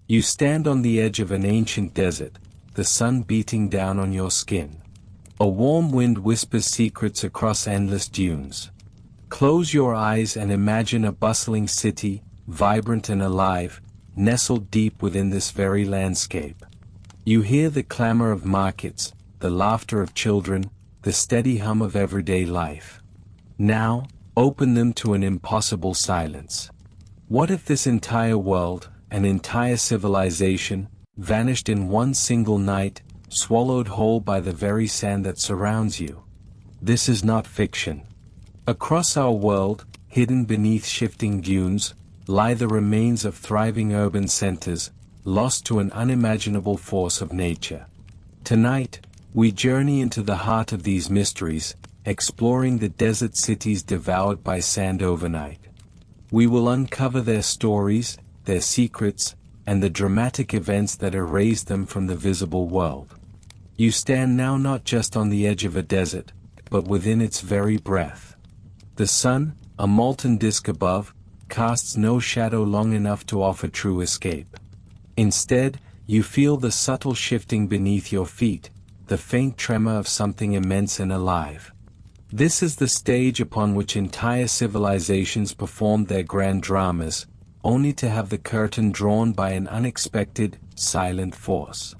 You stand on the edge of an ancient desert, the sun beating down on your skin. A warm wind whispers secrets across endless dunes. Close your eyes and imagine a bustling city, vibrant and alive, nestled deep within this very landscape. You hear the clamor of markets, the laughter of children, the steady hum of everyday life. Now, open them to an impossible silence. What if this entire world, an entire civilization, vanished in one single night, swallowed whole by the very sand that surrounds you? This is not fiction. Across our world, hidden beneath shifting dunes, lie the remains of thriving urban centers, lost to an unimaginable force of nature. Tonight, we journey into the heart of these mysteries, exploring the desert cities devoured by sand overnight. We will uncover their stories, their secrets, and the dramatic events that erased them from the visible world. You stand now not just on the edge of a desert, but within its very breath. The sun, a molten disk above, casts no shadow long enough to offer true escape. Instead, you feel the subtle shifting beneath your feet, the faint tremor of something immense and alive. This is the stage upon which entire civilizations performed their grand dramas, only to have the curtain drawn by an unexpected, silent force.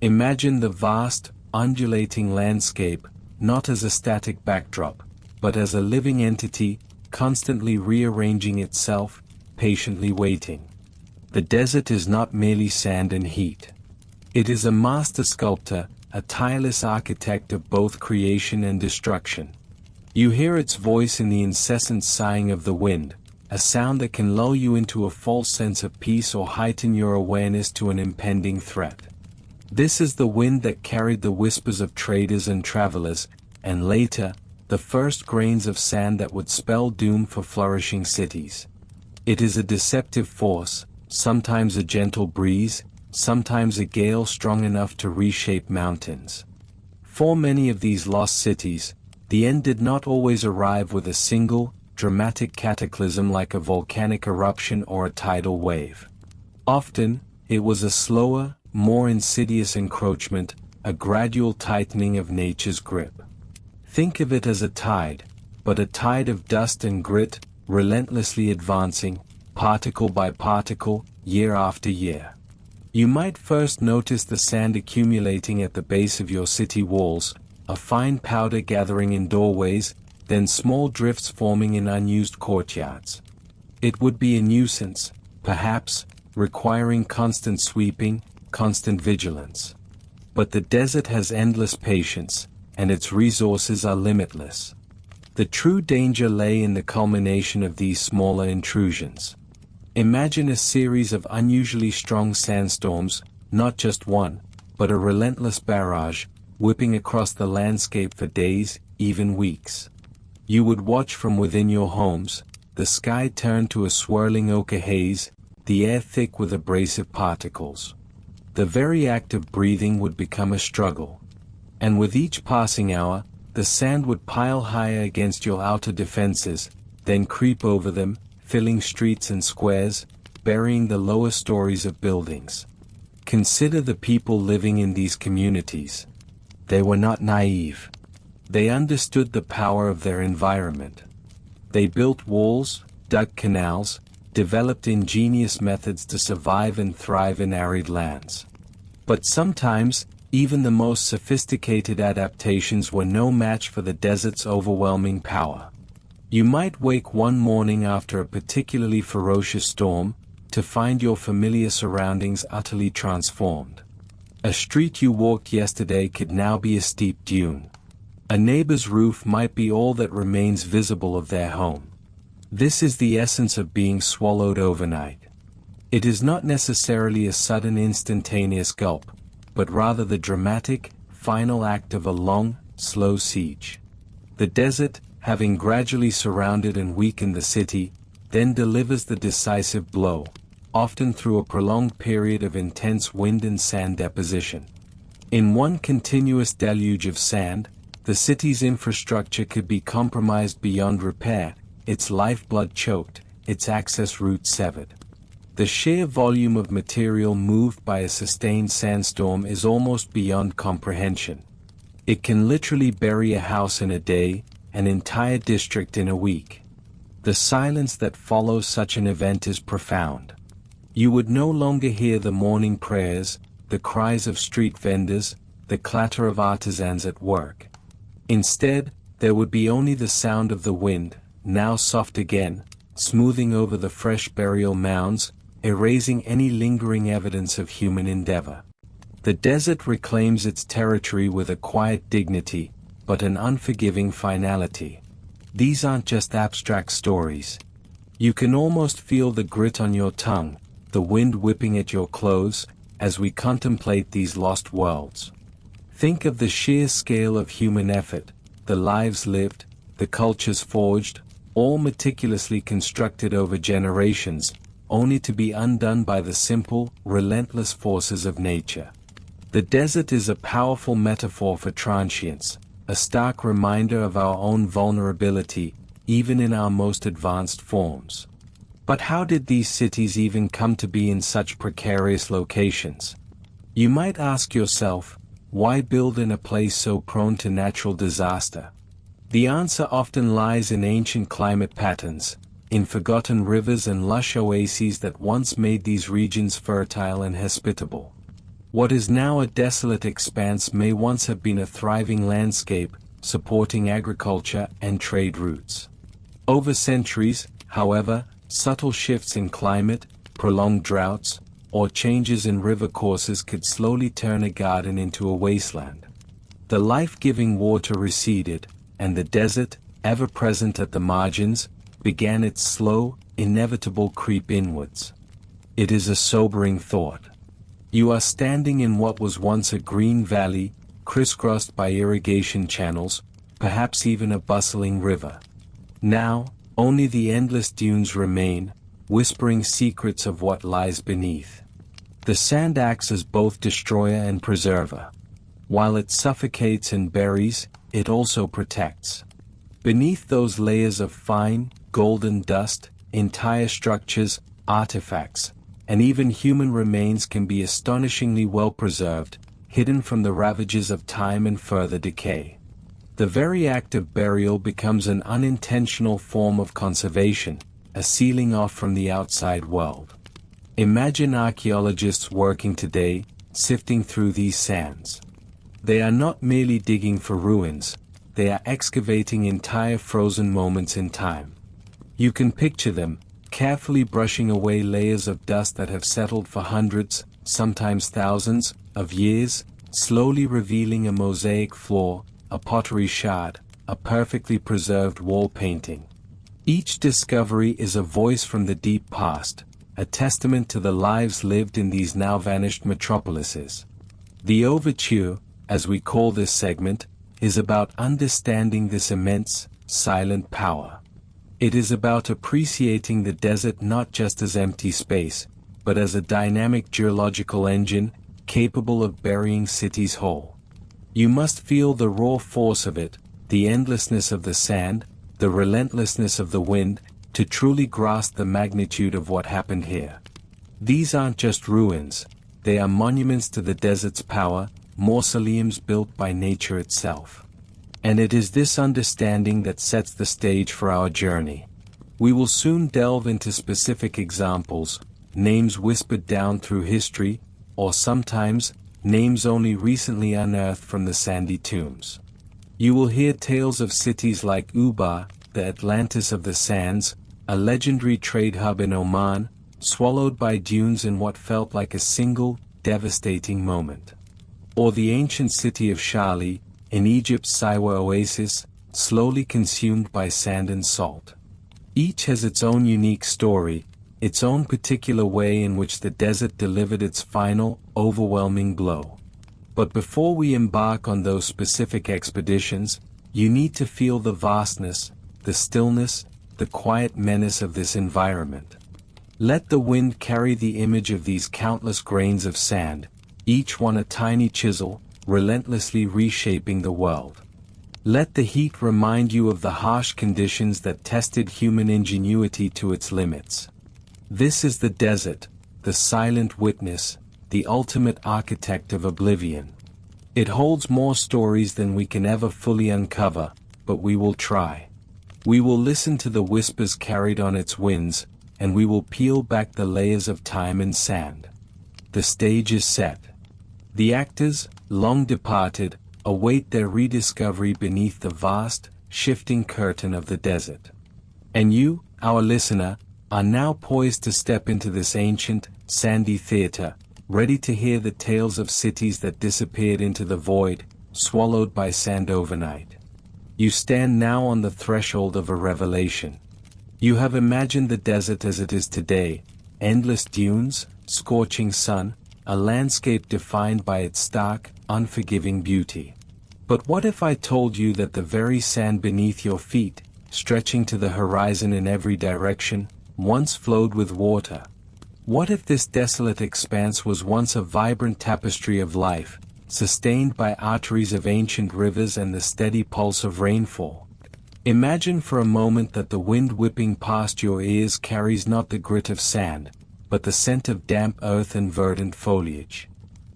Imagine the vast, undulating landscape, not as a static backdrop, but as a living entity, constantly rearranging itself, patiently waiting. The desert is not merely sand and heat. It is a master sculptor, a tireless architect of both creation and destruction. You hear its voice in the incessant sighing of the wind, a sound that can lull you into a false sense of peace or heighten your awareness to an impending threat. This is the wind that carried the whispers of traders and travelers, and later, the first grains of sand that would spell doom for flourishing cities. It is a deceptive force, sometimes a gentle breeze, sometimes a gale strong enough to reshape mountains. For many of these lost cities, the end did not always arrive with a single, dramatic cataclysm like a volcanic eruption or a tidal wave. Often, it was a slower, more insidious encroachment, a gradual tightening of nature's grip. Think of it as a tide, but a tide of dust and grit, relentlessly advancing, particle by particle, year after year. You might first notice the sand accumulating at the base of your city walls, a fine powder gathering in doorways, then small drifts forming in unused courtyards. It would be a nuisance, perhaps, requiring constant sweeping, constant vigilance. But the desert has endless patience, and its resources are limitless. The true danger lay in the culmination of these smaller intrusions. Imagine a series of unusually strong sandstorms, not just one, but a relentless barrage, whipping across the landscape for days, even weeks. You would watch from within your homes, the sky turn to a swirling ochre haze, the air thick with abrasive particles. The very act of breathing would become a struggle. And with each passing hour, the sand would pile higher against your outer defenses, then creep over them, filling streets and squares, burying the lower stories of buildings. Consider the people living in these communities. They were not naive. They understood the power of their environment. They built walls, dug canals, developed ingenious methods to survive and thrive in arid lands. But sometimes, even the most sophisticated adaptations were no match for the desert's overwhelming power. You might wake one morning after a particularly ferocious storm, to find your familiar surroundings utterly transformed. A street you walked yesterday could now be a steep dune. A neighbor's roof might be all that remains visible of their home. This is the essence of being swallowed overnight. It is not necessarily a sudden instantaneous gulp, but rather the dramatic, final act of a long, slow siege. The desert, having gradually surrounded and weakened the city, then delivers the decisive blow, often through a prolonged period of intense wind and sand deposition. In one continuous deluge of sand, the city's infrastructure could be compromised beyond repair, its lifeblood choked, its access routes severed. The sheer volume of material moved by a sustained sandstorm is almost beyond comprehension. It can literally bury a house in a day, an entire district in a week. The silence that follows such an event is profound. You would no longer hear the morning prayers, the cries of street vendors, the clatter of artisans at work. Instead, there would be only the sound of the wind, now soft again, smoothing over the fresh burial mounds, erasing any lingering evidence of human endeavor. The desert reclaims its territory with a quiet dignity, but an unforgiving finality. These aren't just abstract stories. You can almost feel the grit on your tongue, the wind whipping at your clothes, as we contemplate these lost worlds. Think of the sheer scale of human effort, the lives lived, the cultures forged, all meticulously constructed over generations, only to be undone by the simple, relentless forces of nature. The desert is a powerful metaphor for transience, a stark reminder of our own vulnerability, even in our most advanced forms. But how did these cities even come to be in such precarious locations? You might ask yourself, why build in a place so prone to natural disaster? The answer often lies in ancient climate patterns, in forgotten rivers and lush oases that once made these regions fertile and hospitable. What is now a desolate expanse may once have been a thriving landscape, supporting agriculture and trade routes. Over centuries, however, subtle shifts in climate, prolonged droughts, or changes in river courses could slowly turn a garden into a wasteland. The life-giving water receded, and the desert, ever present at the margins, began its slow, inevitable creep inwards. It is a sobering thought. You are standing in what was once a green valley, crisscrossed by irrigation channels, perhaps even a bustling river. Now, only the endless dunes remain, whispering secrets of what lies beneath. The sand acts as both destroyer and preserver. While it suffocates and buries, it also protects. Beneath those layers of fine, golden dust, entire structures, artifacts, and even human remains can be astonishingly well preserved, hidden from the ravages of time and further decay. The very act of burial becomes an unintentional form of conservation, a sealing off from the outside world. Imagine archaeologists working today, sifting through these sands. They are not merely digging for ruins, they are excavating entire frozen moments in time. You can picture them, carefully brushing away layers of dust that have settled for hundreds, sometimes thousands, of years, slowly revealing a mosaic floor, a pottery shard, a perfectly preserved wall painting. Each discovery is a voice from the deep past, a testament to the lives lived in these now vanished metropolises. The overture, as we call this segment, is about understanding this immense, silent power. It is about appreciating the desert not just as empty space, but as a dynamic geological engine, capable of burying cities whole. You must feel the raw force of it, the endlessness of the sand, the relentlessness of the wind, to truly grasp the magnitude of what happened here. These aren't just ruins, they are monuments to the desert's power, mausoleums built by nature itself. And it is this understanding that sets the stage for our journey. We will soon delve into specific examples, names whispered down through history, or sometimes, names only recently unearthed from the sandy tombs. You will hear tales of cities like Ubar, the Atlantis of the sands, a legendary trade hub in Oman, swallowed by dunes in what felt like a single, devastating moment. Or the ancient city of Shali, in Egypt's Siwa oasis, slowly consumed by sand and salt. Each has its own unique story, its own particular way in which the desert delivered its final, overwhelming blow. But before we embark on those specific expeditions, you need to feel the vastness, the stillness, the quiet menace of this environment. Let the wind carry the image of these countless grains of sand, each one a tiny chisel, relentlessly reshaping the world. Let the heat remind you of the harsh conditions that tested human ingenuity to its limits. This is the desert, the silent witness, the ultimate architect of oblivion. It holds more stories than we can ever fully uncover, but we will try. We will listen to the whispers carried on its winds, and we will peel back the layers of time and sand. The stage is set. The actors, long departed, await their rediscovery beneath the vast, shifting curtain of the desert. And you, our listener, are now poised to step into this ancient, sandy theater, ready to hear the tales of cities that disappeared into the void, swallowed by sand overnight. You stand now on the threshold of a revelation. You have imagined the desert as it is today, endless dunes, scorching sun, a landscape defined by its stark, unforgiving beauty. But what if I told you that the very sand beneath your feet, stretching to the horizon in every direction, once flowed with water? What if this desolate expanse was once a vibrant tapestry of life, sustained by arteries of ancient rivers and the steady pulse of rainfall? Imagine for a moment that the wind whipping past your ears carries not the grit of sand, but the scent of damp earth and verdant foliage.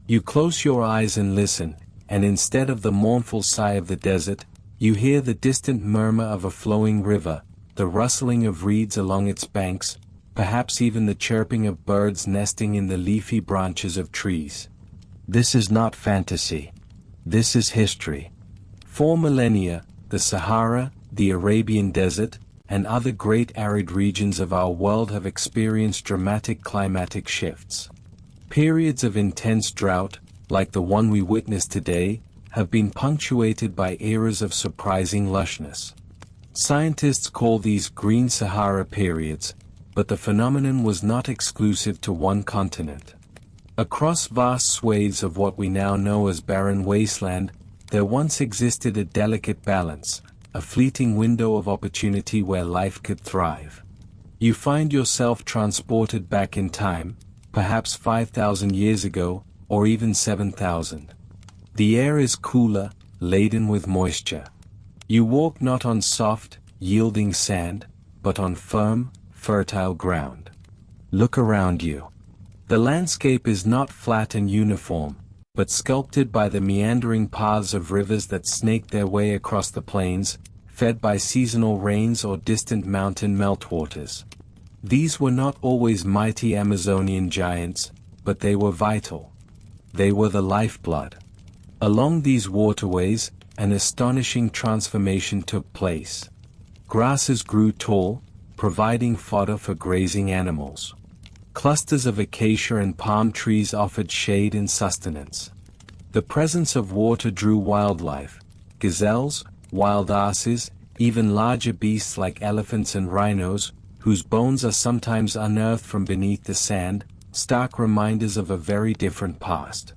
You close your eyes and listen, and instead of the mournful sigh of the desert, you hear the distant murmur of a flowing river, the rustling of reeds along its banks, perhaps even the chirping of birds nesting in the leafy branches of trees. This is not fantasy. This is history. For millennia, the Sahara, the Arabian Desert, and other great arid regions of our world have experienced dramatic climatic shifts. Periods of intense drought, like the one we witness today, have been punctuated by eras of surprising lushness. Scientists call these green Sahara periods, but the phenomenon was not exclusive to one continent. Across vast swathes of what we now know as barren wasteland, there once existed a delicate balance, a fleeting window of opportunity where life could thrive. You find yourself transported back in time, perhaps 5,000 years ago, or even 7,000. The air is cooler, laden with moisture. You walk not on soft, yielding sand, but on firm, fertile ground. Look around you. The landscape is not flat and uniform, but sculpted by the meandering paths of rivers that snake their way across the plains, fed by seasonal rains or distant mountain meltwaters. These were not always mighty Amazonian giants, but they were vital. They were the lifeblood. Along these waterways, an astonishing transformation took place. Grasses grew tall, providing fodder for grazing animals. Clusters of acacia and palm trees offered shade and sustenance. The presence of water drew wildlife, gazelles, wild asses, even larger beasts like elephants and rhinos, whose bones are sometimes unearthed from beneath the sand, stark reminders of a very different past.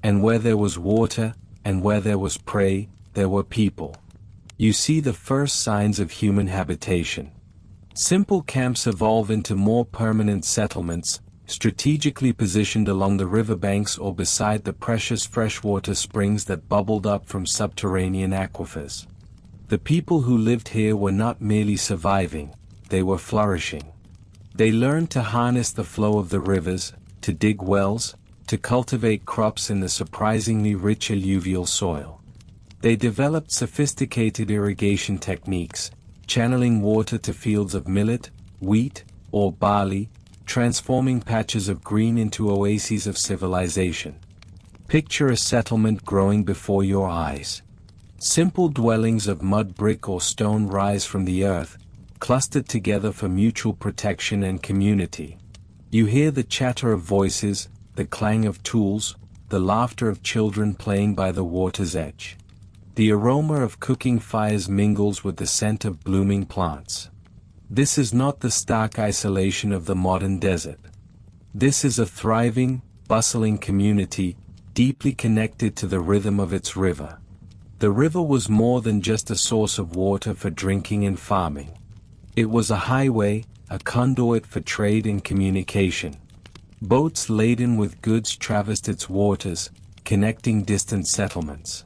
And where there was water, and where there was prey, there were people. You see the first signs of human habitation. Simple camps evolve into more permanent settlements, strategically positioned along the riverbanks or beside the precious freshwater springs that bubbled up from subterranean aquifers. The people who lived here were not merely surviving, they were flourishing. They learned to harness the flow of the rivers, to dig wells, to cultivate crops in the surprisingly rich alluvial soil. They developed sophisticated irrigation techniques, channeling water to fields of millet, wheat, or barley, transforming patches of green into oases of civilization. Picture a settlement growing before your eyes. Simple dwellings of mud brick or stone rise from the earth, clustered together for mutual protection and community. You hear the chatter of voices, the clang of tools, the laughter of children playing by the water's edge. The aroma of cooking fires mingles with the scent of blooming plants. This is not the stark isolation of the modern desert. This is a thriving, bustling community, deeply connected to the rhythm of its river. The river was more than just a source of water for drinking and farming. It was a highway, a conduit for trade and communication. Boats laden with goods traversed its waters, connecting distant settlements.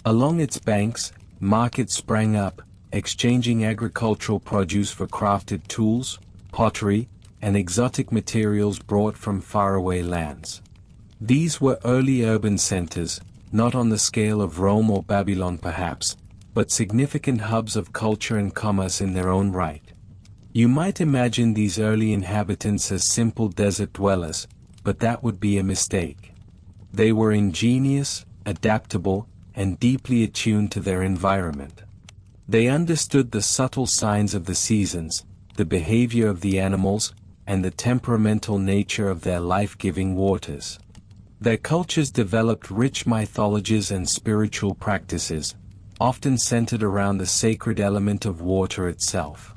Along its banks, markets sprang up, exchanging agricultural produce for crafted tools, pottery, and exotic materials brought from faraway lands. These were early urban centers, not on the scale of Rome or Babylon perhaps, but significant hubs of culture and commerce in their own right. You might imagine these early inhabitants as simple desert dwellers, but that would be a mistake. They were ingenious, adaptable, and deeply attuned to their environment. They understood the subtle signs of the seasons, the behavior of the animals, and the temperamental nature of their life-giving waters. Their cultures developed rich mythologies and spiritual practices, often centered around the sacred element of water itself.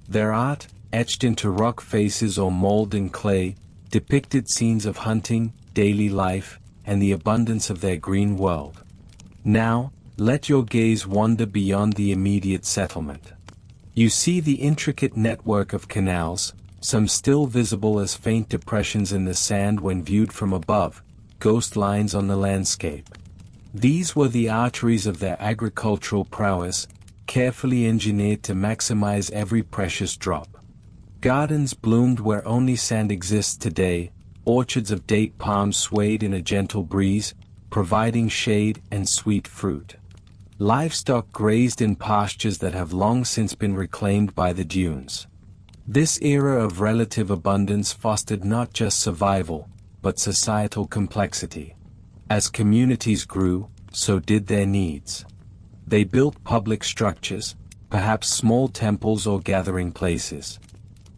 Their art, etched into rock faces or molded in clay, depicted scenes of hunting, daily life, and the abundance of their green world. Now, let your gaze wander beyond the immediate settlement. You see the intricate network of canals, some still visible as faint depressions in the sand when viewed from above, ghost lines on the landscape. These were the arteries of their agricultural prowess, carefully engineered to maximize every precious drop. Gardens bloomed where only sand exists today, orchards of date palms swayed in a gentle breeze, providing shade and sweet fruit. Livestock grazed in pastures that have long since been reclaimed by the dunes. This era of relative abundance fostered not just survival, but societal complexity. As communities grew, so did their needs. They built public structures, perhaps small temples or gathering places.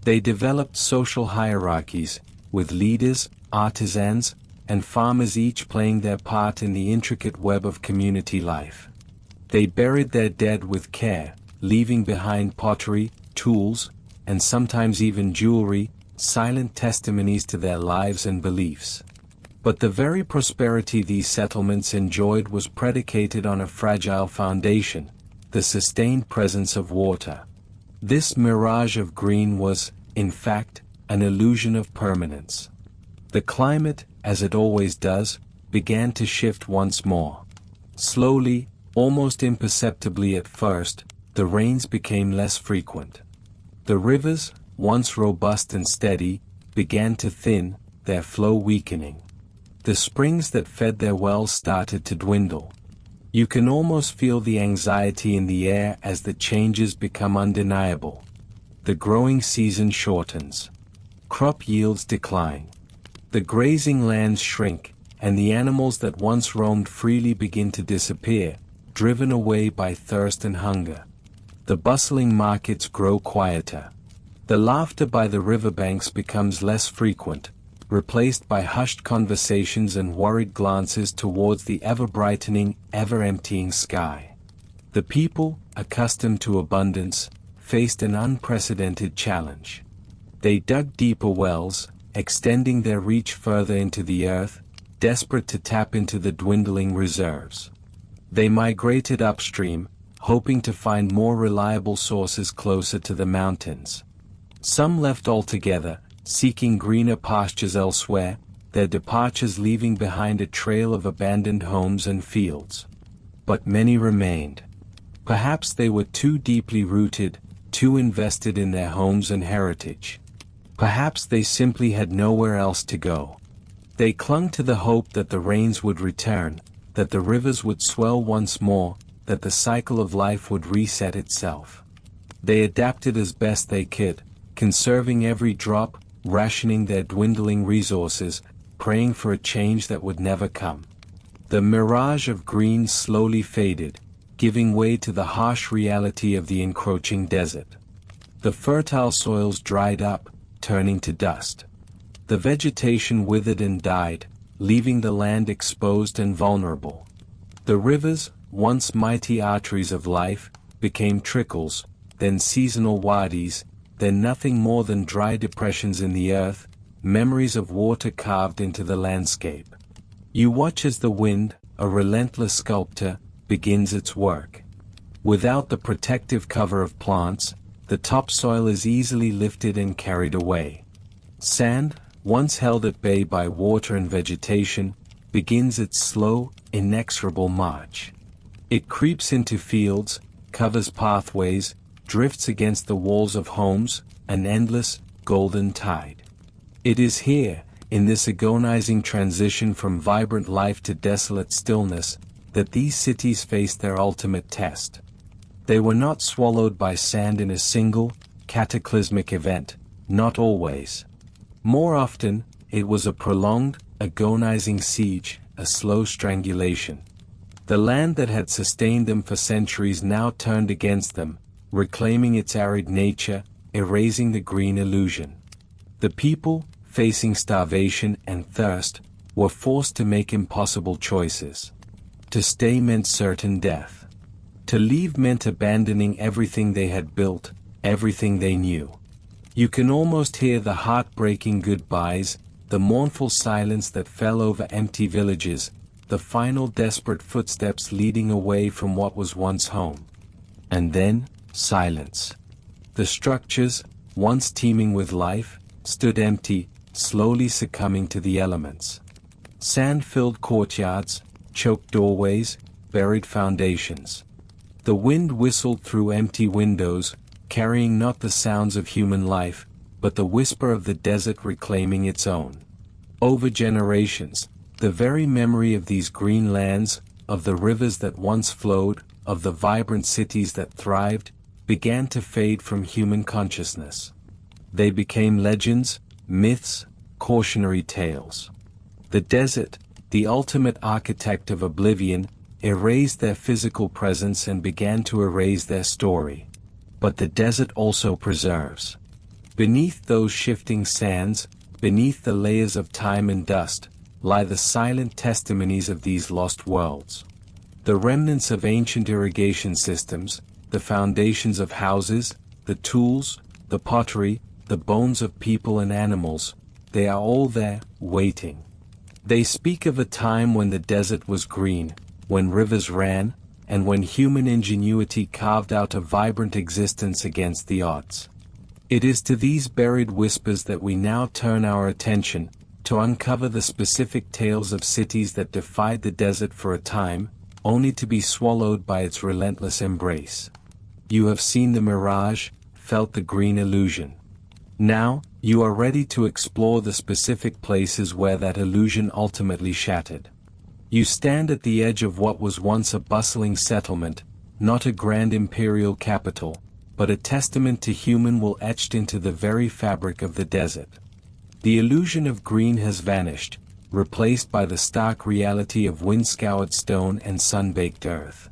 They developed social hierarchies, with leaders, artisans, and farmers each playing their part in the intricate web of community life. They buried their dead with care, leaving behind pottery, tools, and sometimes even jewelry, silent testimonies to their lives and beliefs. But the very prosperity these settlements enjoyed was predicated on a fragile foundation, the sustained presence of water. This mirage of green was, in fact, an illusion of permanence. The climate, as it always does, began to shift once more. Slowly, almost imperceptibly at first, the rains became less frequent. The rivers, once robust and steady, began to thin, their flow weakening. The springs that fed their wells started to dwindle. You can almost feel the anxiety in the air as the changes become undeniable. The growing season shortens. Crop yields decline. The grazing lands shrink, and the animals that once roamed freely begin to disappear, driven away by thirst and hunger. The bustling markets grow quieter. The laughter by the riverbanks becomes less frequent, replaced by hushed conversations and worried glances towards the ever-brightening, ever-emptying sky. The people, accustomed to abundance, faced an unprecedented challenge. They dug deeper wells, extending their reach further into the earth, desperate to tap into the dwindling reserves. They migrated upstream, hoping to find more reliable sources closer to the mountains. Some left altogether, seeking greener pastures elsewhere, their departures leaving behind a trail of abandoned homes and fields. But many remained. Perhaps they were too deeply rooted, too invested in their homes and heritage. Perhaps they simply had nowhere else to go. They clung to the hope that the rains would return, that the rivers would swell once more, that the cycle of life would reset itself. They adapted as best they could, conserving every drop, rationing their dwindling resources, praying for a change that would never come. The mirage of green slowly faded, giving way to the harsh reality of the encroaching desert. The fertile soils dried up, turning to dust. The vegetation withered and died, leaving the land exposed and vulnerable. The rivers, once mighty arteries of life, became trickles, then seasonal wadis, then nothing more than dry depressions in the earth, memories of water carved into the landscape. You watch as the wind, a relentless sculptor, begins its work. Without the protective cover of plants, the topsoil is easily lifted and carried away. Sand, once held at bay by water and vegetation, begins its slow, inexorable march. It creeps into fields, covers pathways, drifts against the walls of homes, an endless, golden tide. It is here, in this agonizing transition from vibrant life to desolate stillness, that these cities faced their ultimate test. They were not swallowed by sand in a single, cataclysmic event, not always. More often, it was a prolonged, agonizing siege, a slow strangulation. The land that had sustained them for centuries now turned against them, reclaiming its arid nature, erasing the green illusion. The people, facing starvation and thirst, were forced to make impossible choices. To stay meant certain death. To leave meant abandoning everything they had built, everything they knew. You can almost hear the heartbreaking goodbyes, the mournful silence that fell over empty villages, the final desperate footsteps leading away from what was once home. And then, silence. The structures, once teeming with life, stood empty, slowly succumbing to the elements. Sand-filled courtyards, choked doorways, buried foundations. The wind whistled through empty windows, carrying not the sounds of human life, but the whisper of the desert reclaiming its own. Over generations, the very memory of these green lands, of the rivers that once flowed, of the vibrant cities that thrived, began to fade from human consciousness. They became legends, myths, cautionary tales. The desert, the ultimate architect of oblivion, erased their physical presence and began to erase their story. But the desert also preserves. Beneath those shifting sands, beneath the layers of time and dust, lie the silent testimonies of these lost worlds. The remnants of ancient irrigation systems, the foundations of houses, the tools, the pottery, the bones of people and animals, they are all there, waiting. They speak of a time when the desert was green, when rivers ran, and when human ingenuity carved out a vibrant existence against the odds. It is to these buried whispers that we now turn our attention, to uncover the specific tales of cities that defied the desert for a time, only to be swallowed by its relentless embrace. You have seen the mirage, felt the green illusion. Now, you are ready to explore the specific places where that illusion ultimately shattered. You stand at the edge of what was once a bustling settlement, not a grand imperial capital, but a testament to human will etched into the very fabric of the desert. The illusion of green has vanished, replaced by the stark reality of wind-scoured stone and sun-baked earth.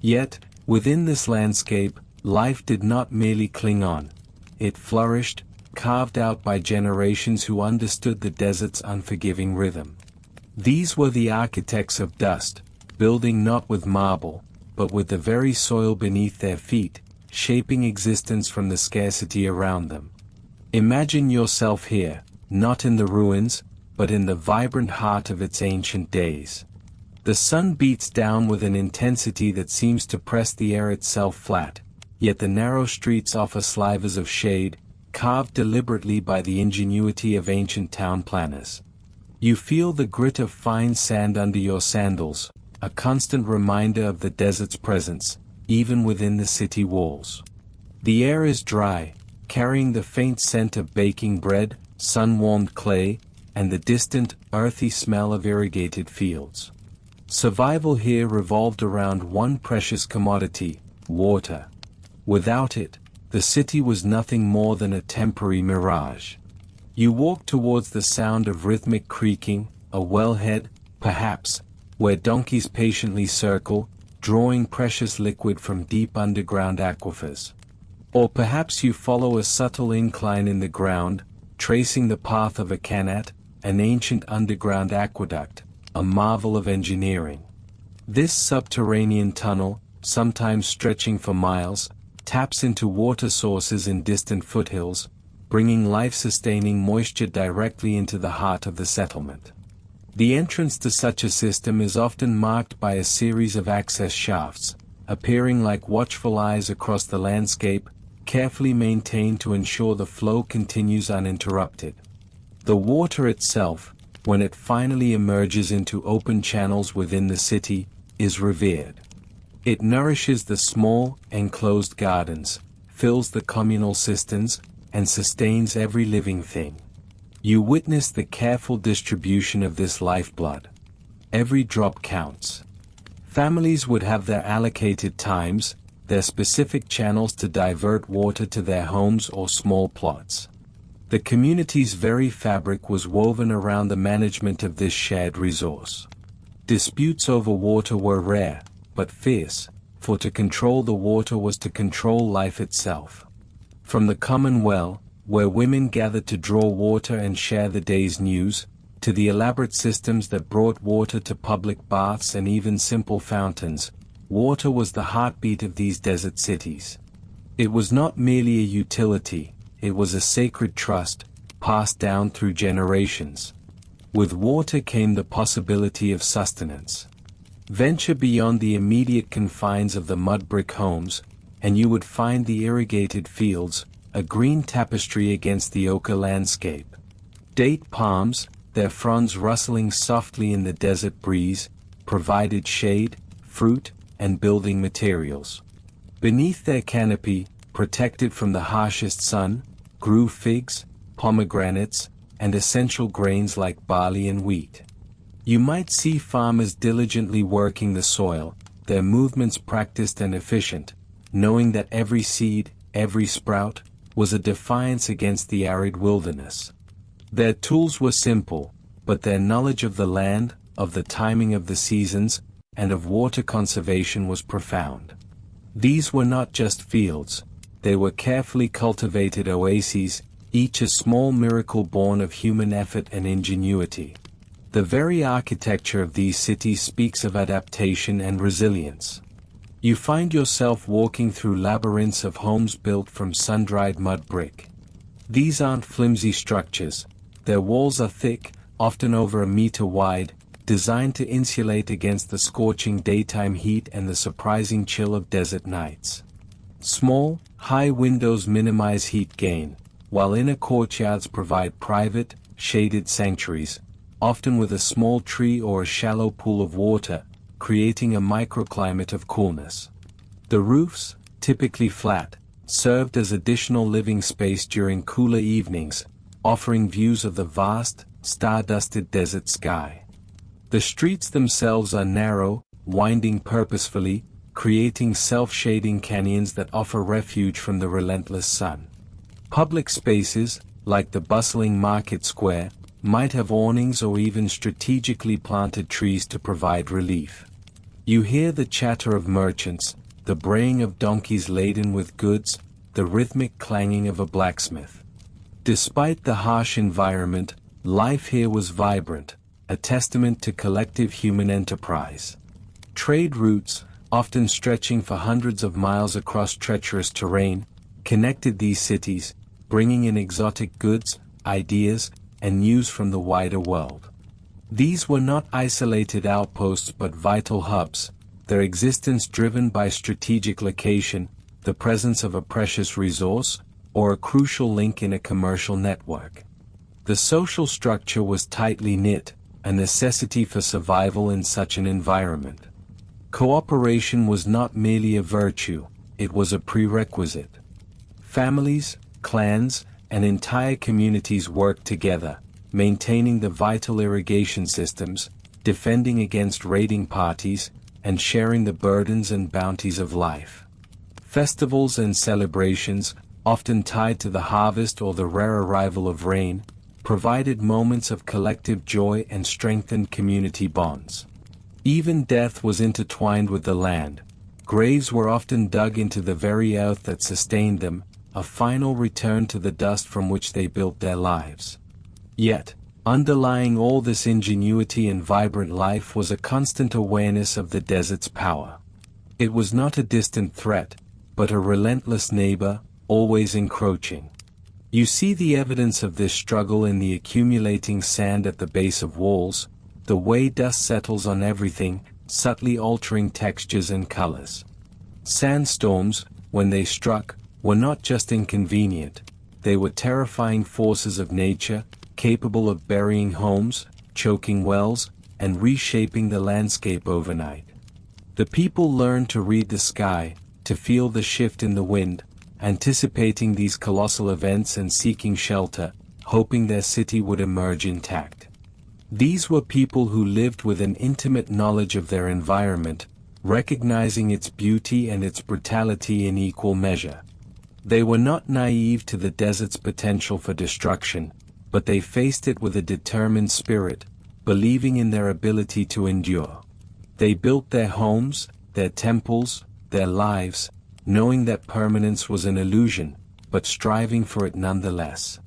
Yet, within this landscape, life did not merely cling on. It flourished, carved out by generations who understood the desert's unforgiving rhythm. These were the architects of dust, building not with marble, but with the very soil beneath their feet, shaping existence from the scarcity around them. Imagine yourself here, not in the ruins, but in the vibrant heart of its ancient days. The sun beats down with an intensity that seems to press the air itself flat, yet the narrow streets offer slivers of shade, carved deliberately by the ingenuity of ancient town planners. You feel the grit of fine sand under your sandals, a constant reminder of the desert's presence, even within the city walls. The air is dry, carrying the faint scent of baking bread, sun-warmed clay, and the distant, earthy smell of irrigated fields. Survival here revolved around one precious commodity, water. Without it, the city was nothing more than a temporary mirage. You walk towards the sound of rhythmic creaking, a wellhead, perhaps, where donkeys patiently circle, drawing precious liquid from deep underground aquifers. Or perhaps you follow a subtle incline in the ground, tracing the path of a canat, an ancient underground aqueduct, a marvel of engineering. This subterranean tunnel, sometimes stretching for miles, taps into water sources in distant foothills, bringing life-sustaining moisture directly into the heart of the settlement. The entrance to such a system is often marked by a series of access shafts, appearing like watchful eyes across the landscape, carefully maintained to ensure the flow continues uninterrupted. The water itself, when it finally emerges into open channels within the city, is revered. It nourishes the small, enclosed gardens, fills the communal cisterns, and sustains every living thing. You witness the careful distribution of this lifeblood. Every drop counts. Families would have their allocated times, their specific channels to divert water to their homes or small plots. The community's very fabric was woven around the management of this shared resource. Disputes over water were rare, but fierce, for to control the water was to control life itself. From the common well, where women gathered to draw water and share the day's news, to the elaborate systems that brought water to public baths and even simple fountains, water was the heartbeat of these desert cities. It was not merely a utility, it was a sacred trust, passed down through generations. With water came the possibility of sustenance. Venture beyond the immediate confines of the mud brick homes, and you would find the irrigated fields, a green tapestry against the ochre landscape. Date palms, their fronds rustling softly in the desert breeze, provided shade, fruit, and building materials. Beneath their canopy, protected from the harshest sun, grew figs, pomegranates, and essential grains like barley and wheat. You might see farmers diligently working the soil, their movements practiced and efficient, knowing that every seed, every sprout, was a defiance against the arid wilderness. Their tools were simple, but their knowledge of the land, of the timing of the seasons, and of water conservation was profound. These were not just fields, they were carefully cultivated oases, each a small miracle born of human effort and ingenuity. The very architecture of these cities speaks of adaptation and resilience. You find yourself walking through labyrinths of homes built from sun-dried mud brick. These aren't flimsy structures, their walls are thick, often over a meter wide, designed to insulate against the scorching daytime heat and the surprising chill of desert nights. Small, high windows minimize heat gain, while inner courtyards provide private, shaded sanctuaries, often with a small tree or a shallow pool of water, creating a microclimate of coolness. The roofs, typically flat, served as additional living space during cooler evenings, offering views of the vast, star-dusted desert sky. The streets themselves are narrow, winding purposefully, creating self-shading canyons that offer refuge from the relentless sun. Public spaces, like the bustling market square, might have awnings or even strategically planted trees to provide relief. You hear the chatter of merchants, the braying of donkeys laden with goods, the rhythmic clanging of a blacksmith. Despite the harsh environment, life here was vibrant, a testament to collective human enterprise. Trade routes, often stretching for hundreds of miles across treacherous terrain, connected these cities, bringing in exotic goods, ideas, and news from the wider world. These were not isolated outposts but vital hubs, their existence driven by strategic location, the presence of a precious resource, or a crucial link in a commercial network. The social structure was tightly knit, a necessity for survival in such an environment. Cooperation was not merely a virtue, it was a prerequisite. Families, clans, and entire communities worked together, maintaining the vital irrigation systems, defending against raiding parties, and sharing the burdens and bounties of life. Festivals and celebrations, often tied to the harvest or the rare arrival of rain, provided moments of collective joy and strengthened community bonds. Even death was intertwined with the land. Graves were often dug into the very earth that sustained them, a final return to the dust from which they built their lives. Yet, underlying all this ingenuity and vibrant life was a constant awareness of the desert's power. It was not a distant threat, but a relentless neighbor, always encroaching. You see the evidence of this struggle in the accumulating sand at the base of walls, the way dust settles on everything, subtly altering textures and colors. Sandstorms, when they struck, were not just inconvenient, they were terrifying forces of nature, capable of burying homes, choking wells, and reshaping the landscape overnight. The people learned to read the sky, to feel the shift in the wind, anticipating these colossal events and seeking shelter, hoping their city would emerge intact. These were people who lived with an intimate knowledge of their environment, recognizing its beauty and its brutality in equal measure. They were not naive to the desert's potential for destruction, but they faced it with a determined spirit, believing in their ability to endure. They built their homes, their temples, their lives, knowing that permanence was an illusion, but striving for it nonetheless.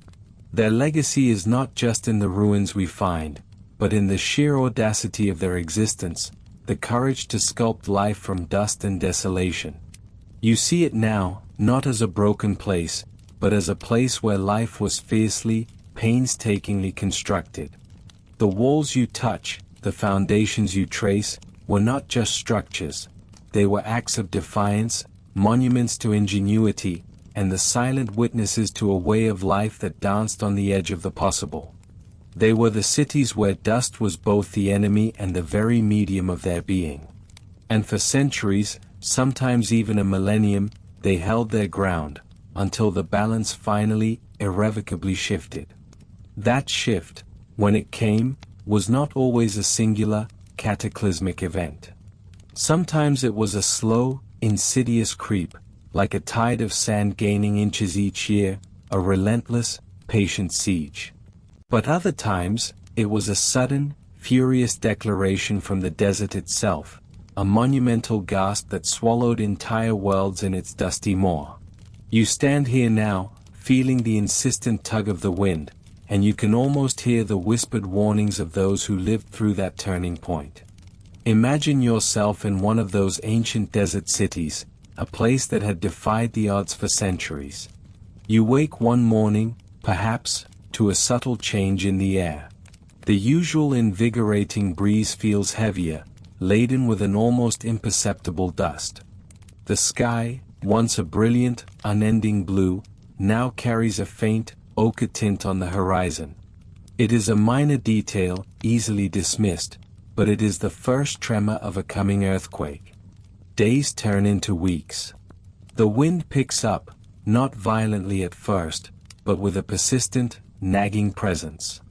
Their legacy is not just in the ruins we find, but in the sheer audacity of their existence, the courage to sculpt life from dust and desolation. You see it now, not as a broken place, but as a place where life was fiercely, painstakingly constructed. The walls you touch, the foundations you trace, were not just structures. They were acts of defiance, monuments to ingenuity, and the silent witnesses to a way of life that danced on the edge of the possible. They were the cities where dust was both the enemy and the very medium of their being. And for centuries, sometimes even a millennium, they held their ground, until the balance finally, irrevocably shifted. That shift, when it came, was not always a singular, cataclysmic event. Sometimes it was a slow, insidious creep, like a tide of sand gaining inches each year, a relentless, patient siege. But other times, it was a sudden, furious declaration from the desert itself, a monumental gasp that swallowed entire worlds in its dusty maw. You stand here now, feeling the insistent tug of the wind, and you can almost hear the whispered warnings of those who lived through that turning point. Imagine yourself in one of those ancient desert cities, a place that had defied the odds for centuries. You wake one morning, perhaps, to a subtle change in the air. The usual invigorating breeze feels heavier, laden with an almost imperceptible dust. The sky, once a brilliant, unending blue, now carries a faint, ochre tint on the horizon. It is a minor detail, easily dismissed, but it is the first tremor of a coming earthquake. Days turn into weeks. The wind picks up, not violently at first, but with a persistent, nagging presence.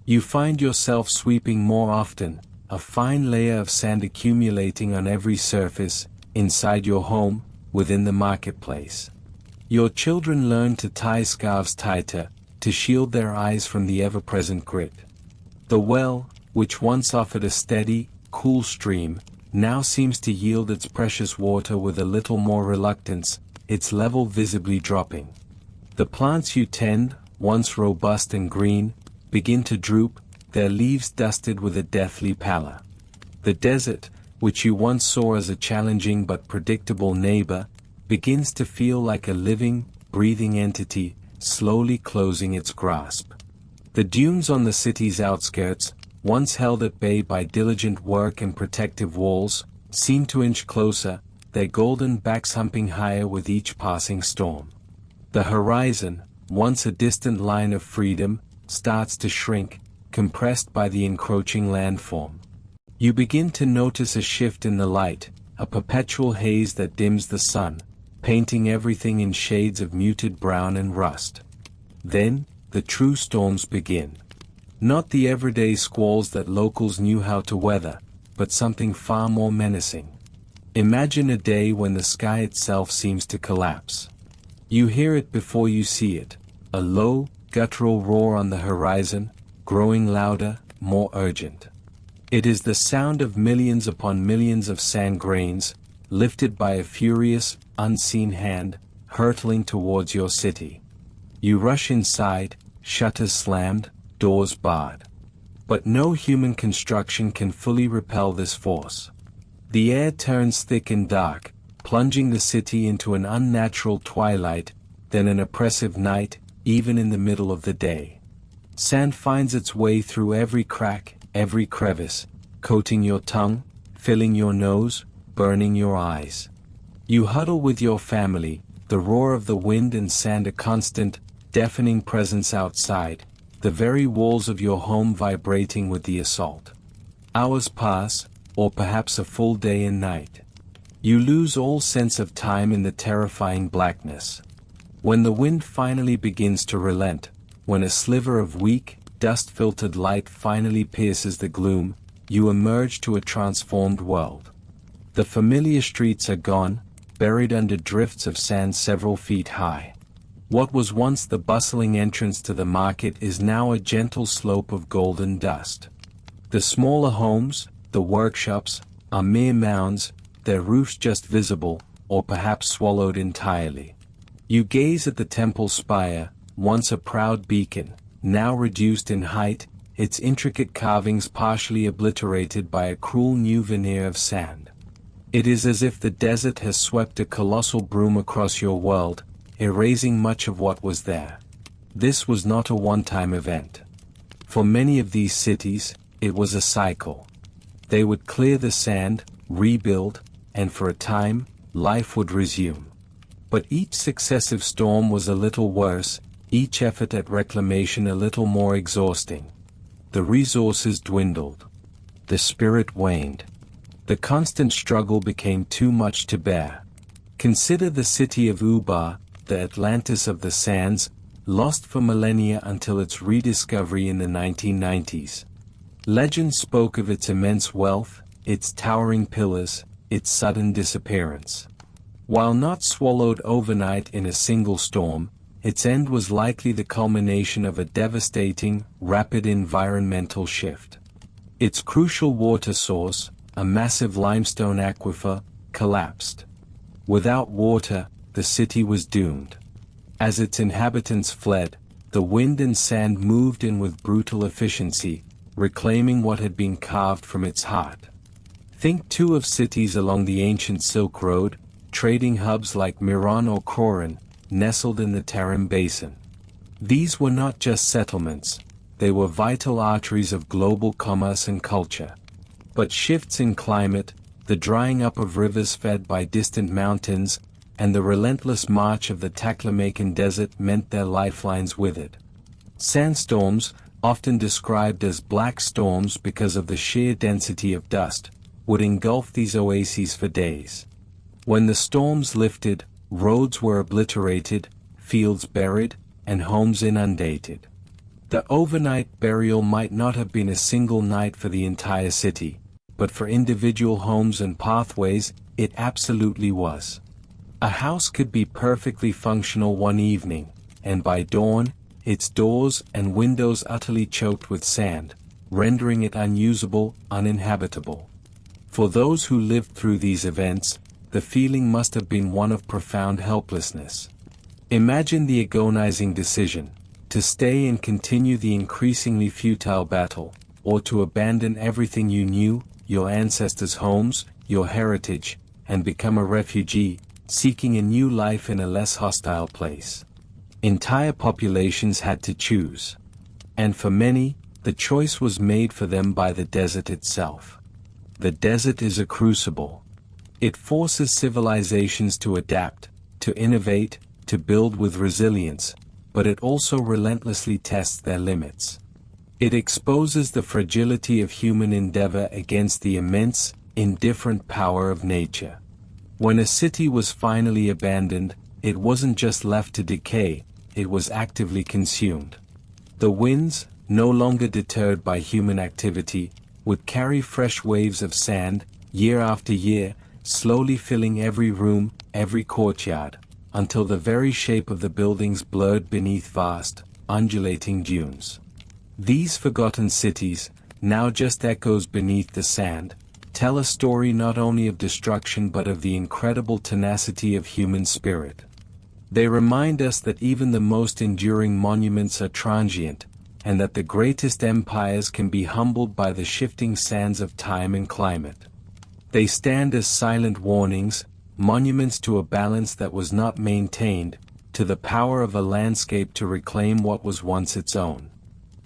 You find yourself sweeping more often, a fine layer of sand accumulating on every surface, inside your home, within the marketplace. Your children learn to tie scarves tighter, to shield their eyes from the ever-present grit. The well, which once offered a steady, cool stream, now seems to yield its precious water with a little more reluctance, its level visibly dropping. The plants you tend, once robust and green, begin to droop, their leaves dusted with a deathly pallor. The desert, which you once saw as a challenging but predictable neighbor, begins to feel like a living, breathing entity, slowly closing its grasp. The dunes on the city's outskirts, once held at bay by diligent work and protective walls, seem to inch closer, their golden backs humping higher with each passing storm. The horizon, once a distant line of freedom, starts to shrink, compressed by the encroaching landform. You begin to notice a shift in the light, a perpetual haze that dims the sun, painting everything in shades of muted brown and rust. Then, the true storms begin. Not the everyday squalls that locals knew how to weather, but something far more menacing. Imagine a day when the sky itself seems to collapse. You hear it before you see it, a low, guttural roar on the horizon, growing louder, more urgent. It is the sound of millions upon millions of sand grains, lifted by a furious, unseen hand, hurtling towards your city. You rush inside, shutters slammed, doors barred. But no human construction can fully repel this force. The air turns thick and dark, plunging the city into an unnatural twilight, then an oppressive night, even in the middle of the day. Sand finds its way through every crack, every crevice, coating your tongue, filling your nose, burning your eyes. You huddle with your family, the roar of the wind and sand a constant, deafening presence outside, the very walls of your home vibrating with the assault. Hours pass, or perhaps a full day and night. You lose all sense of time in the terrifying blackness. When the wind finally begins to relent, when a sliver of weak, dust-filtered light finally pierces the gloom, you emerge to a transformed world. The familiar streets are gone, buried under drifts of sand several feet high. What was once the bustling entrance to the market is now a gentle slope of golden dust. The smaller homes, the workshops, are mere mounds, their roofs just visible, or perhaps swallowed entirely. You gaze at the temple spire, once a proud beacon, now reduced in height, its intricate carvings partially obliterated by a cruel new veneer of sand. It is as if the desert has swept a colossal broom across your world, erasing much of what was there. This was not a one-time event. For many of these cities, it was a cycle. They would clear the sand, rebuild, and for a time, life would resume. But each successive storm was a little worse, each effort at reclamation a little more exhausting. The resources dwindled. The spirit waned. The constant struggle became too much to bear. Consider the city of Ubar, the Atlantis of the sands, lost for millennia until its rediscovery in the 1990s. Legend spoke of its immense wealth, its towering pillars, its sudden disappearance. While not swallowed overnight in a single storm, its end was likely the culmination of a devastating, rapid environmental shift. Its crucial water source, a massive limestone aquifer, collapsed. Without water, the city was doomed. As its inhabitants fled, the wind and sand moved in with brutal efficiency, reclaiming what had been carved from its heart. Think too of cities along the ancient Silk Road, trading hubs like Miran or Khoran, nestled in the Tarim Basin. These were not just settlements, they were vital arteries of global commerce and culture. But shifts in climate, the drying up of rivers fed by distant mountains, and the relentless march of the Taklamakan Desert meant their lifelines withered. Sandstorms, often described as black storms because of the sheer density of dust, would engulf these oases for days. When the storms lifted, roads were obliterated, fields buried, and homes inundated. The overnight burial might not have been a single night for the entire city, but for individual homes and pathways, it absolutely was. A house could be perfectly functional one evening, and by dawn, its doors and windows utterly choked with sand, rendering it unusable, uninhabitable. For those who lived through these events, the feeling must have been one of profound helplessness. Imagine the agonizing decision, to stay and continue the increasingly futile battle, or to abandon everything you knew, your ancestors' homes, your heritage, and become a refugee, seeking a new life in a less hostile place. Entire populations had to choose. And for many, the choice was made for them by the desert itself. The desert is a crucible. It forces civilizations to adapt, to innovate, to build with resilience, but it also relentlessly tests their limits. It exposes the fragility of human endeavor against the immense, indifferent power of nature. When a city was finally abandoned, it wasn't just left to decay, it was actively consumed. The winds, no longer deterred by human activity, would carry fresh waves of sand, year after year, slowly filling every room, every courtyard, until the very shape of the buildings blurred beneath vast, undulating dunes. These forgotten cities, now just echoes beneath the sand, tell a story not only of destruction but of the incredible tenacity of human spirit. They remind us that even the most enduring monuments are transient, and that the greatest empires can be humbled by the shifting sands of time and climate. They stand as silent warnings, monuments to a balance that was not maintained, to the power of a landscape to reclaim what was once its own.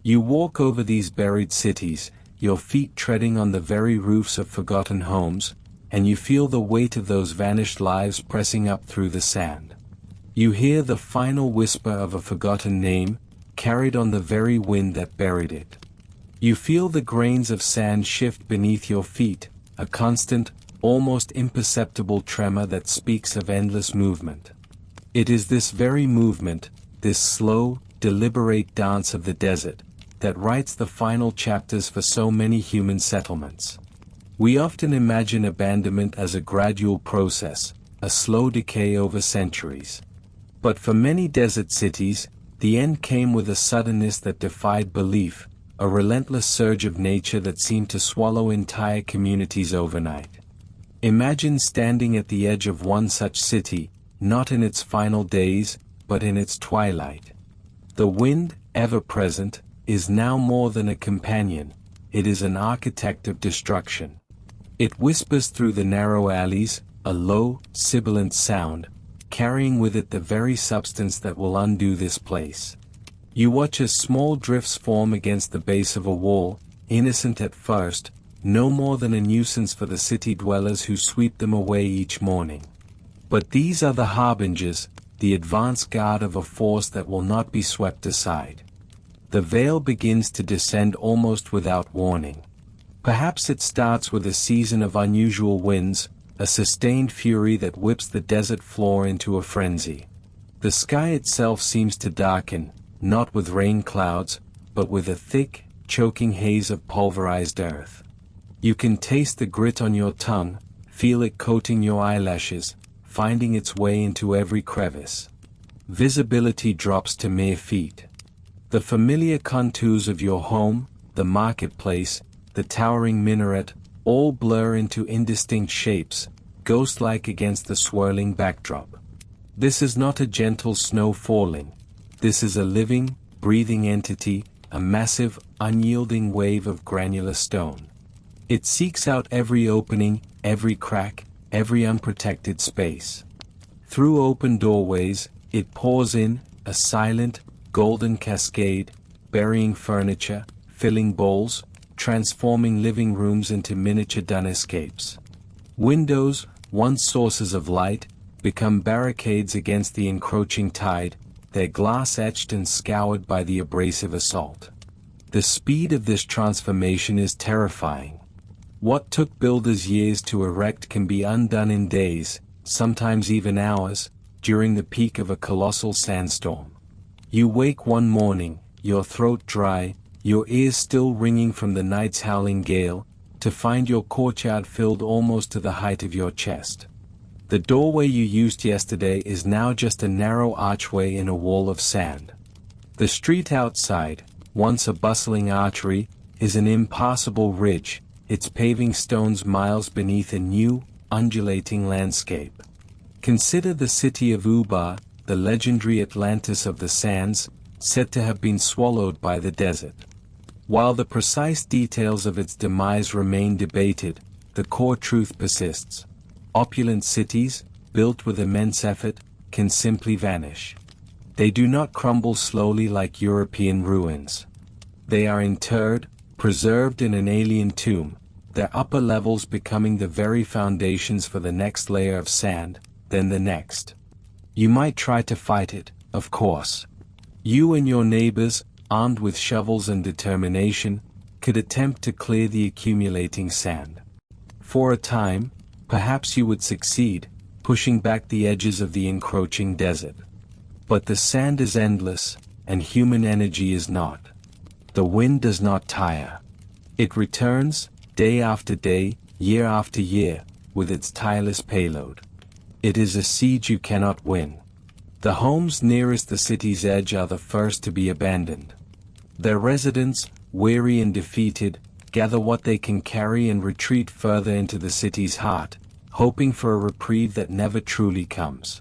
You walk over these buried cities, your feet treading on the very roofs of forgotten homes, and you feel the weight of those vanished lives pressing up through the sand. You hear the final whisper of a forgotten name, carried on the very wind that buried it. You feel the grains of sand shift beneath your feet, a constant, almost imperceptible tremor that speaks of endless movement. It is this very movement, this slow, deliberate dance of the desert, that writes the final chapters for so many human settlements. We often imagine abandonment as a gradual process, a slow decay over centuries. But for many desert cities, the end came with a suddenness that defied belief, a relentless surge of nature that seemed to swallow entire communities overnight. Imagine standing at the edge of one such city, not in its final days, but in its twilight. The wind, ever present, is now more than a companion, it is an architect of destruction. It whispers through the narrow alleys, a low, sibilant sound, carrying with it the very substance that will undo this place. You watch as small drifts form against the base of a wall, innocent at first, no more than a nuisance for the city dwellers who sweep them away each morning. But these are the harbingers, the advance guard of a force that will not be swept aside. The veil begins to descend almost without warning. Perhaps it starts with a season of unusual winds, a sustained fury that whips the desert floor into a frenzy. The sky itself seems to darken, not with rain clouds, but with a thick, choking haze of pulverized earth. You can taste the grit on your tongue, feel it coating your eyelashes, finding its way into every crevice. Visibility drops to mere feet. The familiar contours of your home, the marketplace, the towering minaret, all blur into indistinct shapes, ghost-like against the swirling backdrop. This is not a gentle snow falling. This is a living, breathing entity, a massive, unyielding wave of granular stone. It seeks out every opening, every crack, every unprotected space. Through open doorways, it pours in, a silent, golden cascade, burying furniture, filling bowls, transforming living rooms into miniature dun escapes. Windows, once sources of light, become barricades against the encroaching tide, their glass etched and scoured by the abrasive assault. The speed of this transformation is terrifying. What took builders years to erect can be undone in days, sometimes even hours, during the peak of a colossal sandstorm. You wake one morning, your throat dry, your ears still ringing from the night's howling gale, to find your courtyard filled almost to the height of your chest. The doorway you used yesterday is now just a narrow archway in a wall of sand. The street outside, once a bustling artery, is an impassable ridge, its paving stones miles beneath a new, undulating landscape. Consider the city of Ubar, the legendary Atlantis of the sands, said to have been swallowed by the desert. While the precise details of its demise remain debated, the core truth persists. Opulent cities, built with immense effort, can simply vanish. They do not crumble slowly like European ruins. They are interred, preserved in an alien tomb, their upper levels becoming the very foundations for the next layer of sand, then the next. You might try to fight it, of course. You and your neighbors, armed with shovels and determination, could attempt to clear the accumulating sand. For a time, perhaps you would succeed, pushing back the edges of the encroaching desert. But the sand is endless, and human energy is not. The wind does not tire. It returns, day after day, year after year, with its tireless payload. It is a siege you cannot win. The homes nearest the city's edge are the first to be abandoned. Their residents, weary and defeated, gather what they can carry and retreat further into the city's heart, hoping for a reprieve that never truly comes.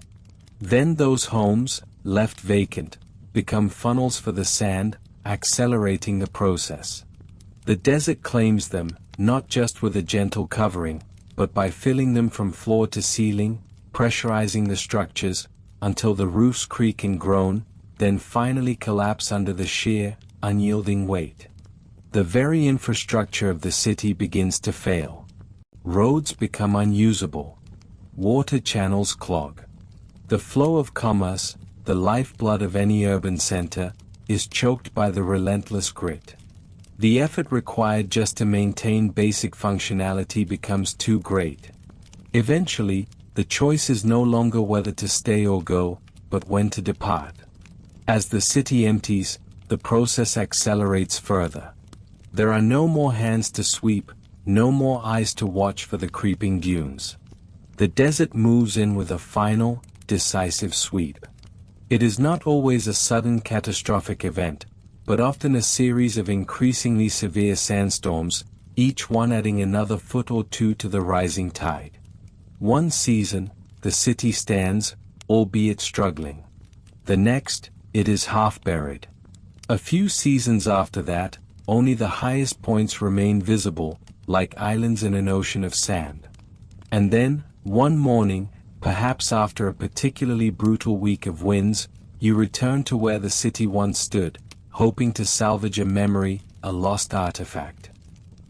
Then those homes, left vacant, become funnels for the sand, accelerating the process. The desert claims them, not just with a gentle covering, but by filling them from floor to ceiling, pressurizing the structures, until the roofs creak and groan, then finally collapse under the sheer, unyielding weight. The very infrastructure of the city begins to fail. Roads become unusable. Water channels clog. The flow of commerce, the lifeblood of any urban center, is choked by the relentless grit. The effort required just to maintain basic functionality becomes too great. Eventually, the choice is no longer whether to stay or go, but when to depart. As the city empties, the process accelerates further. There are no more hands to sweep, no more eyes to watch for the creeping dunes. The desert moves in with a final, decisive sweep. It is not always a sudden catastrophic event, but often a series of increasingly severe sandstorms, each one adding another foot or two to the rising tide. One season, the city stands, albeit struggling. The next, it is half buried. A few seasons after that, only the highest points remain visible, like islands in an ocean of sand. And then, one morning, perhaps after a particularly brutal week of winds, you return to where the city once stood, hoping to salvage a memory, a lost artifact.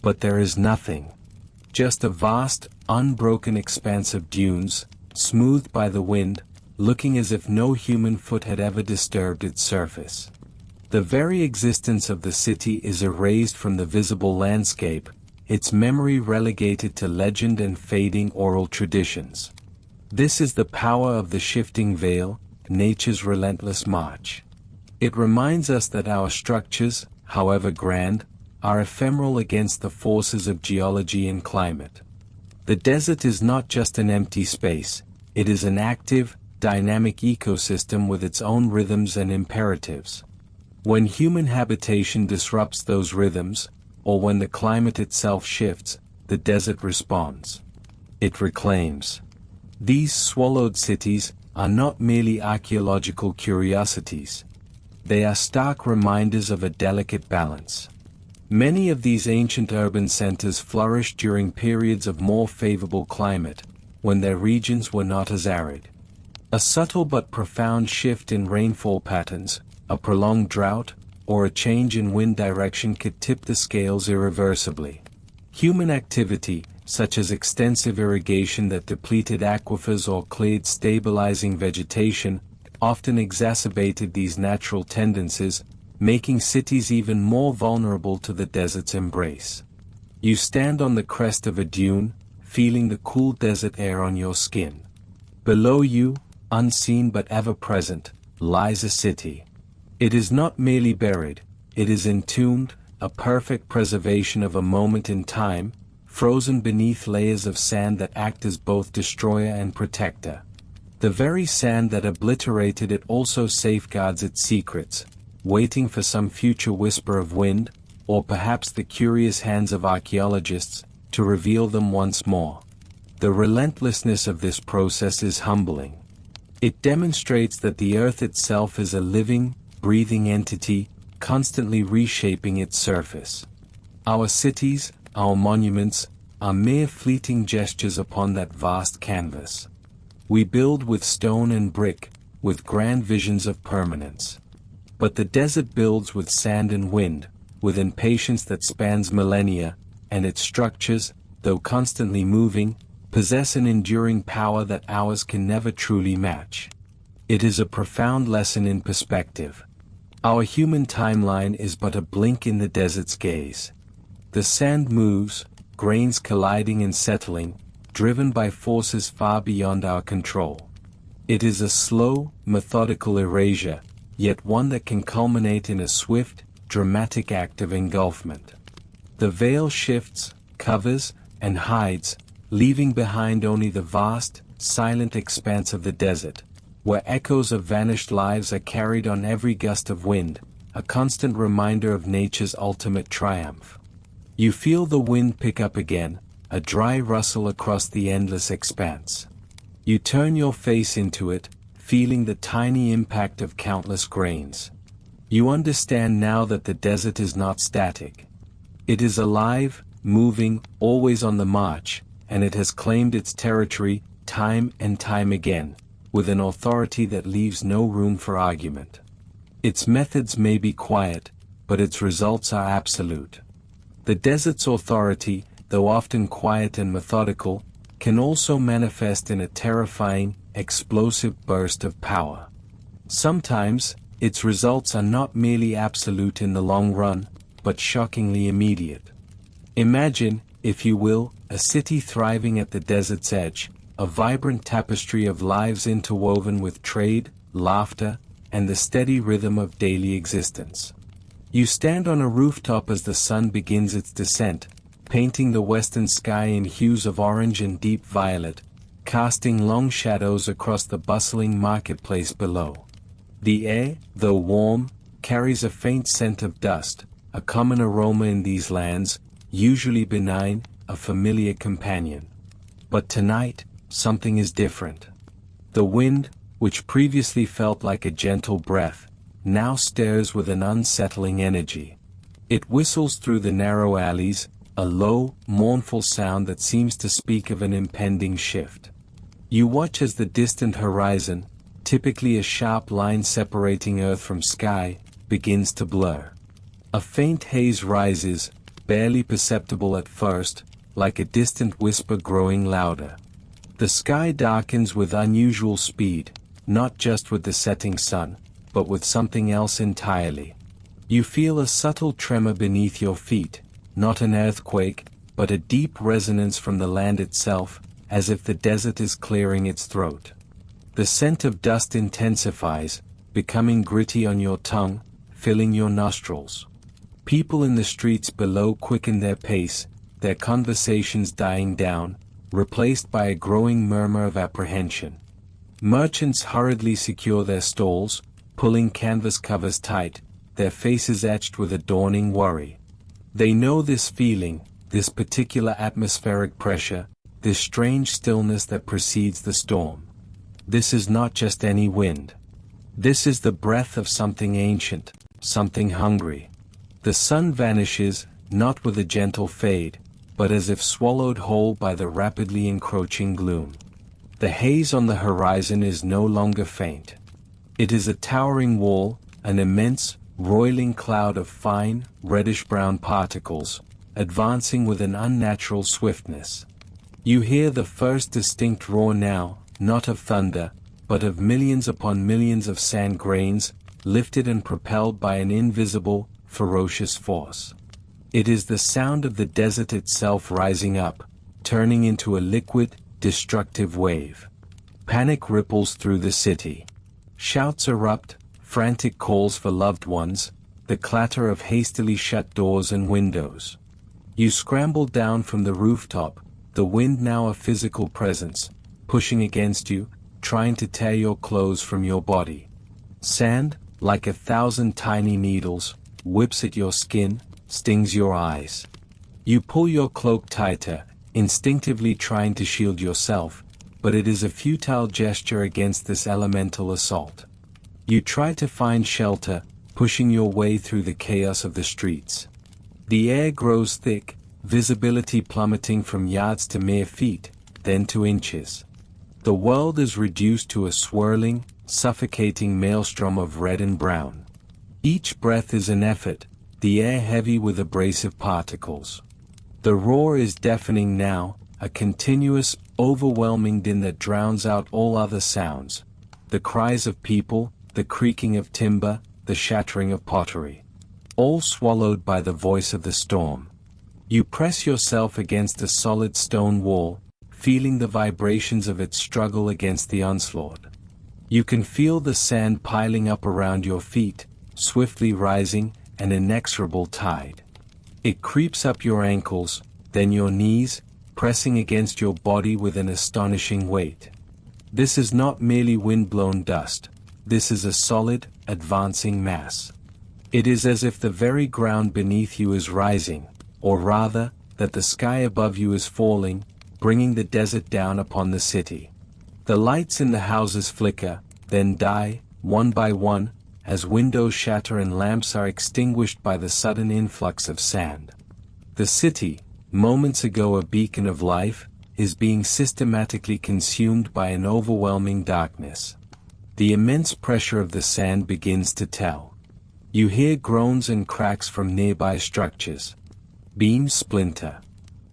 But there is nothing. Just a vast, unbroken expanse of dunes, smoothed by the wind, looking as if no human foot had ever disturbed its surface. The very existence of the city is erased from the visible landscape, its memory relegated to legend and fading oral traditions. This is the power of the shifting veil, nature's relentless march. It reminds us that our structures, however grand, are ephemeral against the forces of geology and climate. The desert is not just an empty space, it is an active, dynamic ecosystem with its own rhythms and imperatives. When human habitation disrupts those rhythms, or when the climate itself shifts, the desert responds. It reclaims. These swallowed cities are not merely archaeological curiosities. They are stark reminders of a delicate balance. Many of these ancient urban centers flourished during periods of more favorable climate, when their regions were not as arid. A subtle but profound shift in rainfall patterns, a prolonged drought, or a change in wind direction could tip the scales irreversibly. Human activity, such as extensive irrigation that depleted aquifers or cleared stabilizing vegetation, often exacerbated these natural tendencies, making cities even more vulnerable to the desert's embrace. You stand on the crest of a dune, feeling the cool desert air on your skin. Below you, unseen but ever present, lies a city. It is not merely buried, it is entombed, a perfect preservation of a moment in time, frozen beneath layers of sand that act as both destroyer and protector. The very sand that obliterated it also safeguards its secrets, waiting for some future whisper of wind, or perhaps the curious hands of archaeologists, to reveal them once more. The relentlessness of this process is humbling. It demonstrates that the earth itself is a living, breathing entity, constantly reshaping its surface. Our cities, our monuments, are mere fleeting gestures upon that vast canvas. We build with stone and brick, with grand visions of permanence. But the desert builds with sand and wind, with impatience that spans millennia, and its structures, though constantly moving, possess an enduring power that ours can never truly match. It is a profound lesson in perspective. Our human timeline is but a blink in the desert's gaze. The sand moves, grains colliding and settling, driven by forces far beyond our control. It is a slow, methodical erasure, yet one that can culminate in a swift, dramatic act of engulfment. The veil shifts, covers, and hides, leaving behind only the vast, silent expanse of the desert, where echoes of vanished lives are carried on every gust of wind, a constant reminder of nature's ultimate triumph. You feel the wind pick up again, a dry rustle across the endless expanse. You turn your face into it, feeling the tiny impact of countless grains. You understand now that the desert is not static. It is alive, moving, always on the march, and it has claimed its territory, time and time again, with an authority that leaves no room for argument. Its methods may be quiet, but its results are absolute. The desert's authority, though often quiet and methodical, can also manifest in a terrifying, explosive burst of power. Sometimes, its results are not merely absolute in the long run, but shockingly immediate. Imagine, if you will, a city thriving at the desert's edge, a vibrant tapestry of lives interwoven with trade, laughter, and the steady rhythm of daily existence. You stand on a rooftop as the sun begins its descent, painting the western sky in hues of orange and deep violet, casting long shadows across the bustling marketplace below. The air, though warm, carries a faint scent of dust, a common aroma in these lands, usually benign, a familiar companion. But tonight, something is different. The wind, which previously felt like a gentle breath, now stirs with an unsettling energy. It whistles through the narrow alleys, a low, mournful sound that seems to speak of an impending shift. You watch as the distant horizon, typically a sharp line separating earth from sky, begins to blur. A faint haze rises, barely perceptible at first, like a distant whisper growing louder. The sky darkens with unusual speed, not just with the setting sun, but with something else entirely. You feel a subtle tremor beneath your feet, not an earthquake, but a deep resonance from the land itself, as if the desert is clearing its throat. The scent of dust intensifies, becoming gritty on your tongue, filling your nostrils. People in the streets below quicken their pace, their conversations dying down, replaced by a growing murmur of apprehension. Merchants hurriedly secure their stalls, pulling canvas covers tight, their faces etched with a dawning worry. They know this feeling, this particular atmospheric pressure, this strange stillness that precedes the storm. This is not just any wind. This is the breath of something ancient, something hungry. The sun vanishes, not with a gentle fade, but as if swallowed whole by the rapidly encroaching gloom. The haze on the horizon is no longer faint. It is a towering wall, an immense, roiling cloud of fine, reddish-brown particles, advancing with an unnatural swiftness. You hear the first distinct roar now, not of thunder, but of millions upon millions of sand grains, lifted and propelled by an invisible, ferocious force. It is the sound of the desert itself rising up, turning into a liquid, destructive wave. Panic ripples through the city. Shouts erupt, frantic calls for loved ones, the clatter of hastily shut doors and windows. You scramble down from the rooftop, the wind now a physical presence, pushing against you, trying to tear your clothes from your body. Sand, like 1,000 tiny needles, whips at your skin, stings your eyes. You pull your cloak tighter, instinctively trying to shield yourself, but it is a futile gesture against this elemental assault. You try to find shelter, pushing your way through the chaos of the streets. The air grows thick, visibility plummeting from yards to mere feet, then to inches. The world is reduced to a swirling, suffocating maelstrom of red and brown. Each breath is an effort, the air heavy with abrasive particles. The roar is deafening now, a continuous, overwhelming din that drowns out all other sounds. The cries of people, the creaking of timber, the shattering of pottery. All swallowed by the voice of the storm. You press yourself against a solid stone wall, feeling the vibrations of its struggle against the onslaught. You can feel the sand piling up around your feet, swiftly rising, an inexorable tide. It creeps up your ankles, then your knees, pressing against your body with an astonishing weight. This is not merely wind-blown dust. This is a solid, advancing mass. It is as if the very ground beneath you is rising, or rather, that the sky above you is falling, bringing the desert down upon the city. The lights in the houses flicker, then die, one by one, as windows shatter and lamps are extinguished by the sudden influx of sand. The city, moments ago a beacon of life, is being systematically consumed by an overwhelming darkness. The immense pressure of the sand begins to tell. You hear groans and cracks from nearby structures. Beams splinter.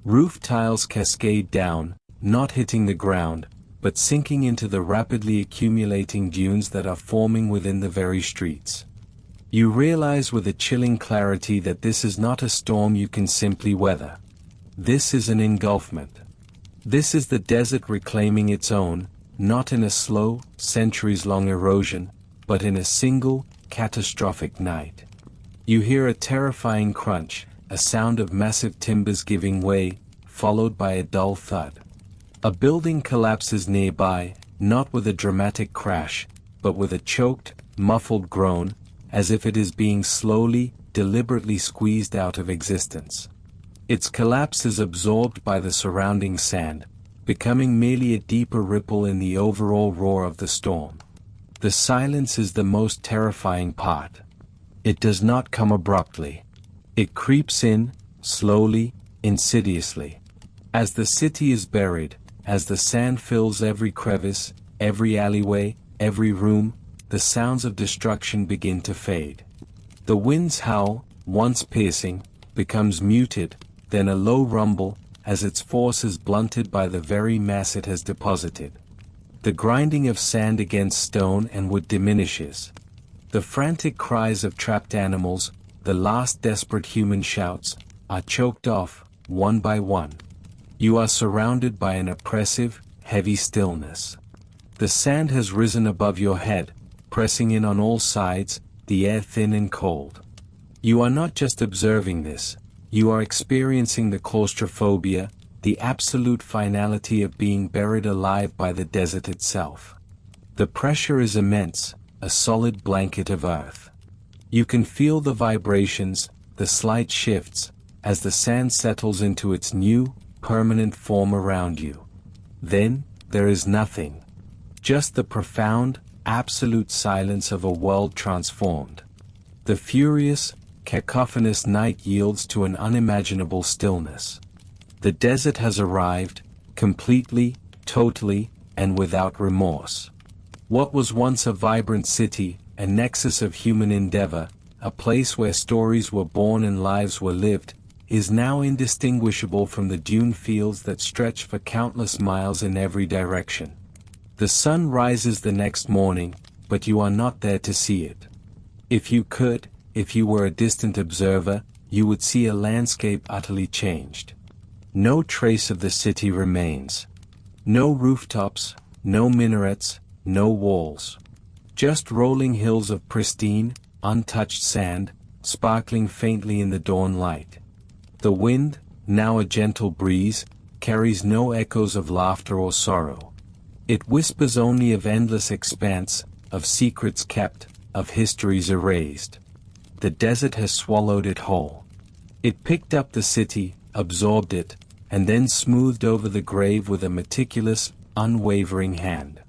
Roof tiles cascade down, not hitting the ground, but sinking into the rapidly accumulating dunes that are forming within the very streets. You realize with a chilling clarity that this is not a storm you can simply weather. This is an engulfment. This is the desert reclaiming its own, not in a slow, centuries-long erosion, but in a single, catastrophic night. You hear a terrifying crunch, a sound of massive timbers giving way, followed by a dull thud. A building collapses nearby, not with a dramatic crash, but with a choked, muffled groan, as if it is being slowly, deliberately squeezed out of existence. Its collapse is absorbed by the surrounding sand, becoming merely a deeper ripple in the overall roar of the storm. The silence is the most terrifying part. It does not come abruptly. It creeps in, slowly, insidiously. As the city is buried, as the sand fills every crevice, every alleyway, every room, the sounds of destruction begin to fade. The wind's howl, once piercing, becomes muted, then a low rumble, as its force is blunted by the very mass it has deposited. The grinding of sand against stone and wood diminishes. The frantic cries of trapped animals, the last desperate human shouts, are choked off, one by one. You are surrounded by an oppressive, heavy stillness. The sand has risen above your head, pressing in on all sides, the air thin and cold. You are not just observing this, you are experiencing the claustrophobia, the absolute finality of being buried alive by the desert itself. The pressure is immense, a solid blanket of earth. You can feel the vibrations, the slight shifts, as the sand settles into its new, permanent form around you. Then, there is nothing. Just the profound, absolute silence of a world transformed. The furious, cacophonous night yields to an unimaginable stillness. The desert has arrived, completely, totally, and without remorse. What was once a vibrant city, a nexus of human endeavor, a place where stories were born and lives were lived, is now indistinguishable from the dune fields that stretch for countless miles in every direction. The sun rises the next morning, but you are not there to see it. If you could, if you were a distant observer, you would see a landscape utterly changed. No trace of the city remains. No rooftops, no minarets, no walls. Just rolling hills of pristine, untouched sand, sparkling faintly in the dawn light. The wind, now a gentle breeze, carries no echoes of laughter or sorrow. It whispers only of endless expanse, of secrets kept, of histories erased. The desert has swallowed it whole. It picked up the city, absorbed it, and then smoothed over the grave with a meticulous, unwavering hand.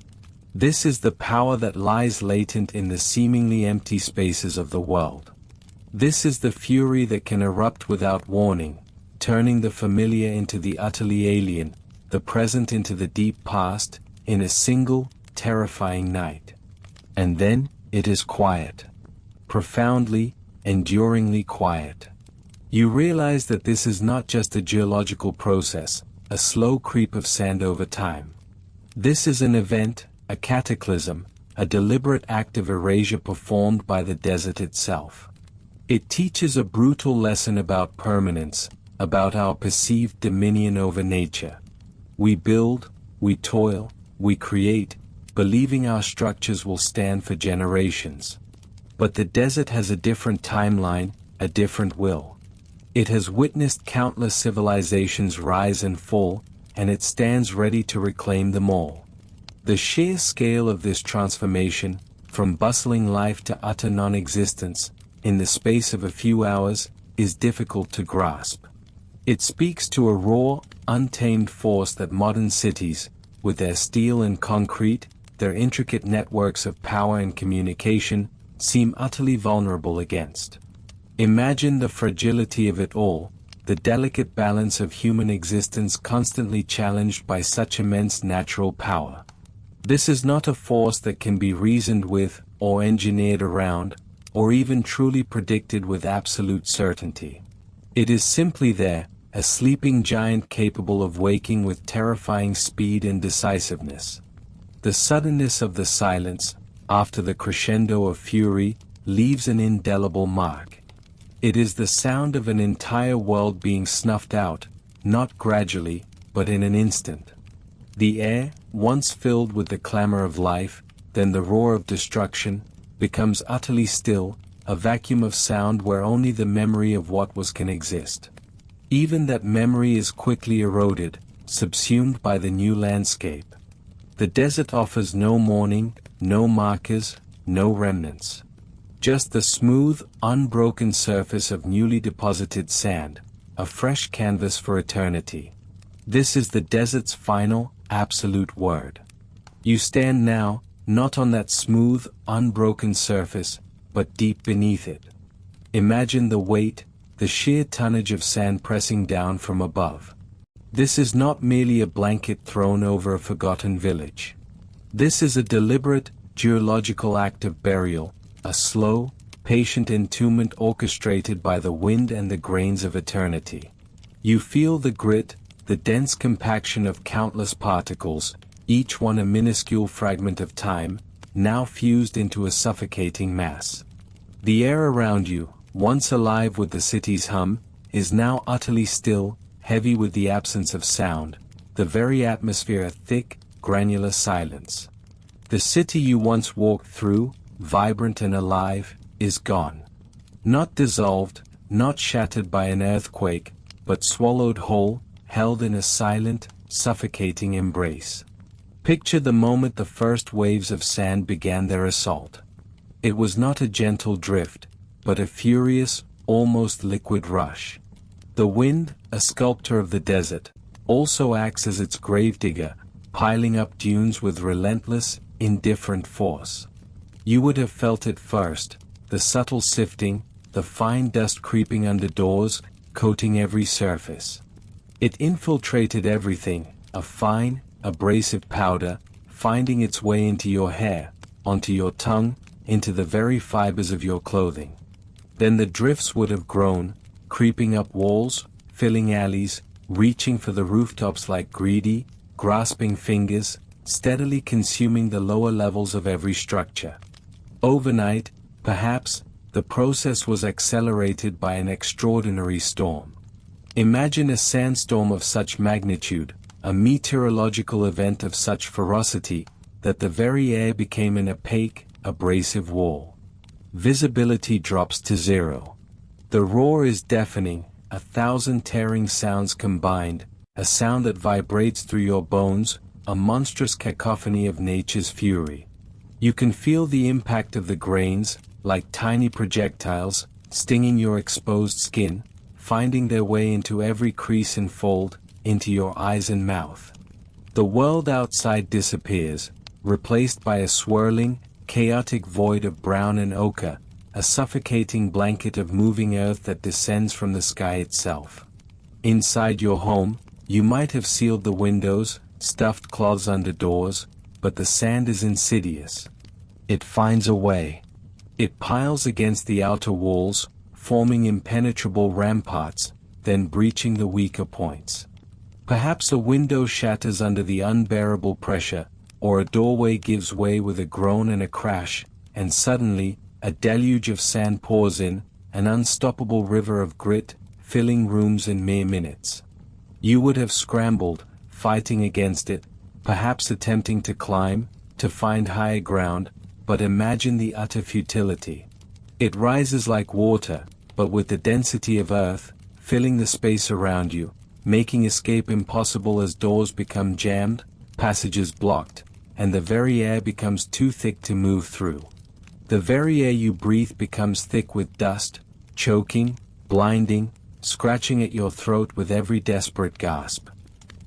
This is the power that lies latent in the seemingly empty spaces of the world. This is the fury that can erupt without warning, turning the familiar into the utterly alien, the present into the deep past, in a single, terrifying night. And then, it is quiet. Profoundly, enduringly quiet. You realize that this is not just a geological process, a slow creep of sand over time. This is an event, a cataclysm, a deliberate act of erasure performed by the desert itself. It teaches a brutal lesson about permanence, about our perceived dominion over nature. We build, we toil, we create, believing our structures will stand for generations. But the desert has a different timeline, a different will. It has witnessed countless civilizations rise and fall, and it stands ready to reclaim them all. The sheer scale of this transformation, from bustling life to utter non-existence, in the space of a few hours, is difficult to grasp. It speaks to a raw, untamed force that modern cities, with their steel and concrete, their intricate networks of power and communication, seem utterly vulnerable against. Imagine the fragility of it all, the delicate balance of human existence constantly challenged by such immense natural power. This is not a force that can be reasoned with, or engineered around, or even truly predicted with absolute certainty. It is simply there, a sleeping giant capable of waking with terrifying speed and decisiveness. The suddenness of the silence, after the crescendo of fury, leaves an indelible mark. It is the sound of an entire world being snuffed out, not gradually, but in an instant. The air, once filled with the clamor of life, then the roar of destruction, becomes utterly still, a vacuum of sound where only the memory of what was can exist. Even that memory is quickly eroded, subsumed by the new landscape. The desert offers no mourning, no markers, no remnants. Just the smooth, unbroken surface of newly deposited sand, a fresh canvas for eternity. This is the desert's final, absolute word. You stand now, not on that smooth, unbroken surface, but deep beneath it. Imagine the weight, the sheer tonnage of sand pressing down from above. This is not merely a blanket thrown over a forgotten village. This is a deliberate, geological act of burial, a slow, patient entombment orchestrated by the wind and the grains of eternity. You feel the grit, the dense compaction of countless particles, each one a minuscule fragment of time, now fused into a suffocating mass. The air around you, once alive with the city's hum, is now utterly still, heavy with the absence of sound, the very atmosphere a thick, granular silence. The city you once walked through, vibrant and alive, is gone. Not dissolved, not shattered by an earthquake, but swallowed whole, held in a silent, suffocating embrace. Picture the moment the first waves of sand began their assault. It was not a gentle drift, but a furious, almost liquid rush. The wind, a sculptor of the desert, also acts as its gravedigger, piling up dunes with relentless, indifferent force. You would have felt it first, the subtle sifting, the fine dust creeping under doors, coating every surface. It infiltrated everything, a fine, abrasive powder, finding its way into your hair, onto your tongue, into the very fibers of your clothing. Then the drifts would have grown, creeping up walls, filling alleys, reaching for the rooftops like greedy, grasping fingers, steadily consuming the lower levels of every structure. Overnight, perhaps, the process was accelerated by an extraordinary storm. Imagine a sandstorm of such magnitude, a meteorological event of such ferocity, that the very air became an opaque, abrasive wall. Visibility drops to zero. The roar is deafening, 1,000 tearing sounds combined, a sound that vibrates through your bones, a monstrous cacophony of nature's fury. You can feel the impact of the grains, like tiny projectiles, stinging your exposed skin, finding their way into every crease and fold, into your eyes and mouth. The world outside disappears, replaced by a swirling, chaotic void of brown and ochre, a suffocating blanket of moving earth that descends from the sky itself. Inside your home, you might have sealed the windows, stuffed cloths under doors, but the sand is insidious. It finds a way. It piles against the outer walls, forming impenetrable ramparts, then breaching the weaker points. Perhaps a window shatters under the unbearable pressure, or a doorway gives way with a groan and a crash, and suddenly, a deluge of sand pours in, an unstoppable river of grit, filling rooms in mere minutes. You would have scrambled, fighting against it, perhaps attempting to climb, to find higher ground, but imagine the utter futility. It rises like water, but with the density of earth, filling the space around you, making escape impossible as doors become jammed, passages blocked, and the very air becomes too thick to move through. The very air you breathe becomes thick with dust, choking, blinding, scratching at your throat with every desperate gasp.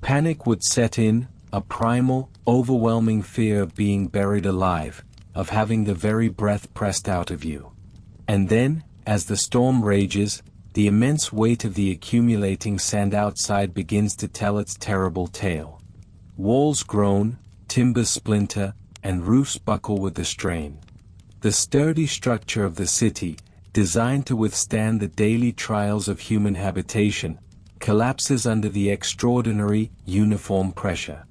Panic would set in, a primal, overwhelming fear of being buried alive, of having the very breath pressed out of you. And then, as the storm rages, the immense weight of the accumulating sand outside begins to tell its terrible tale. Walls groan, timbers splinter, and roofs buckle with the strain. The sturdy structure of the city, designed to withstand the daily trials of human habitation, collapses under the extraordinary, uniform pressure.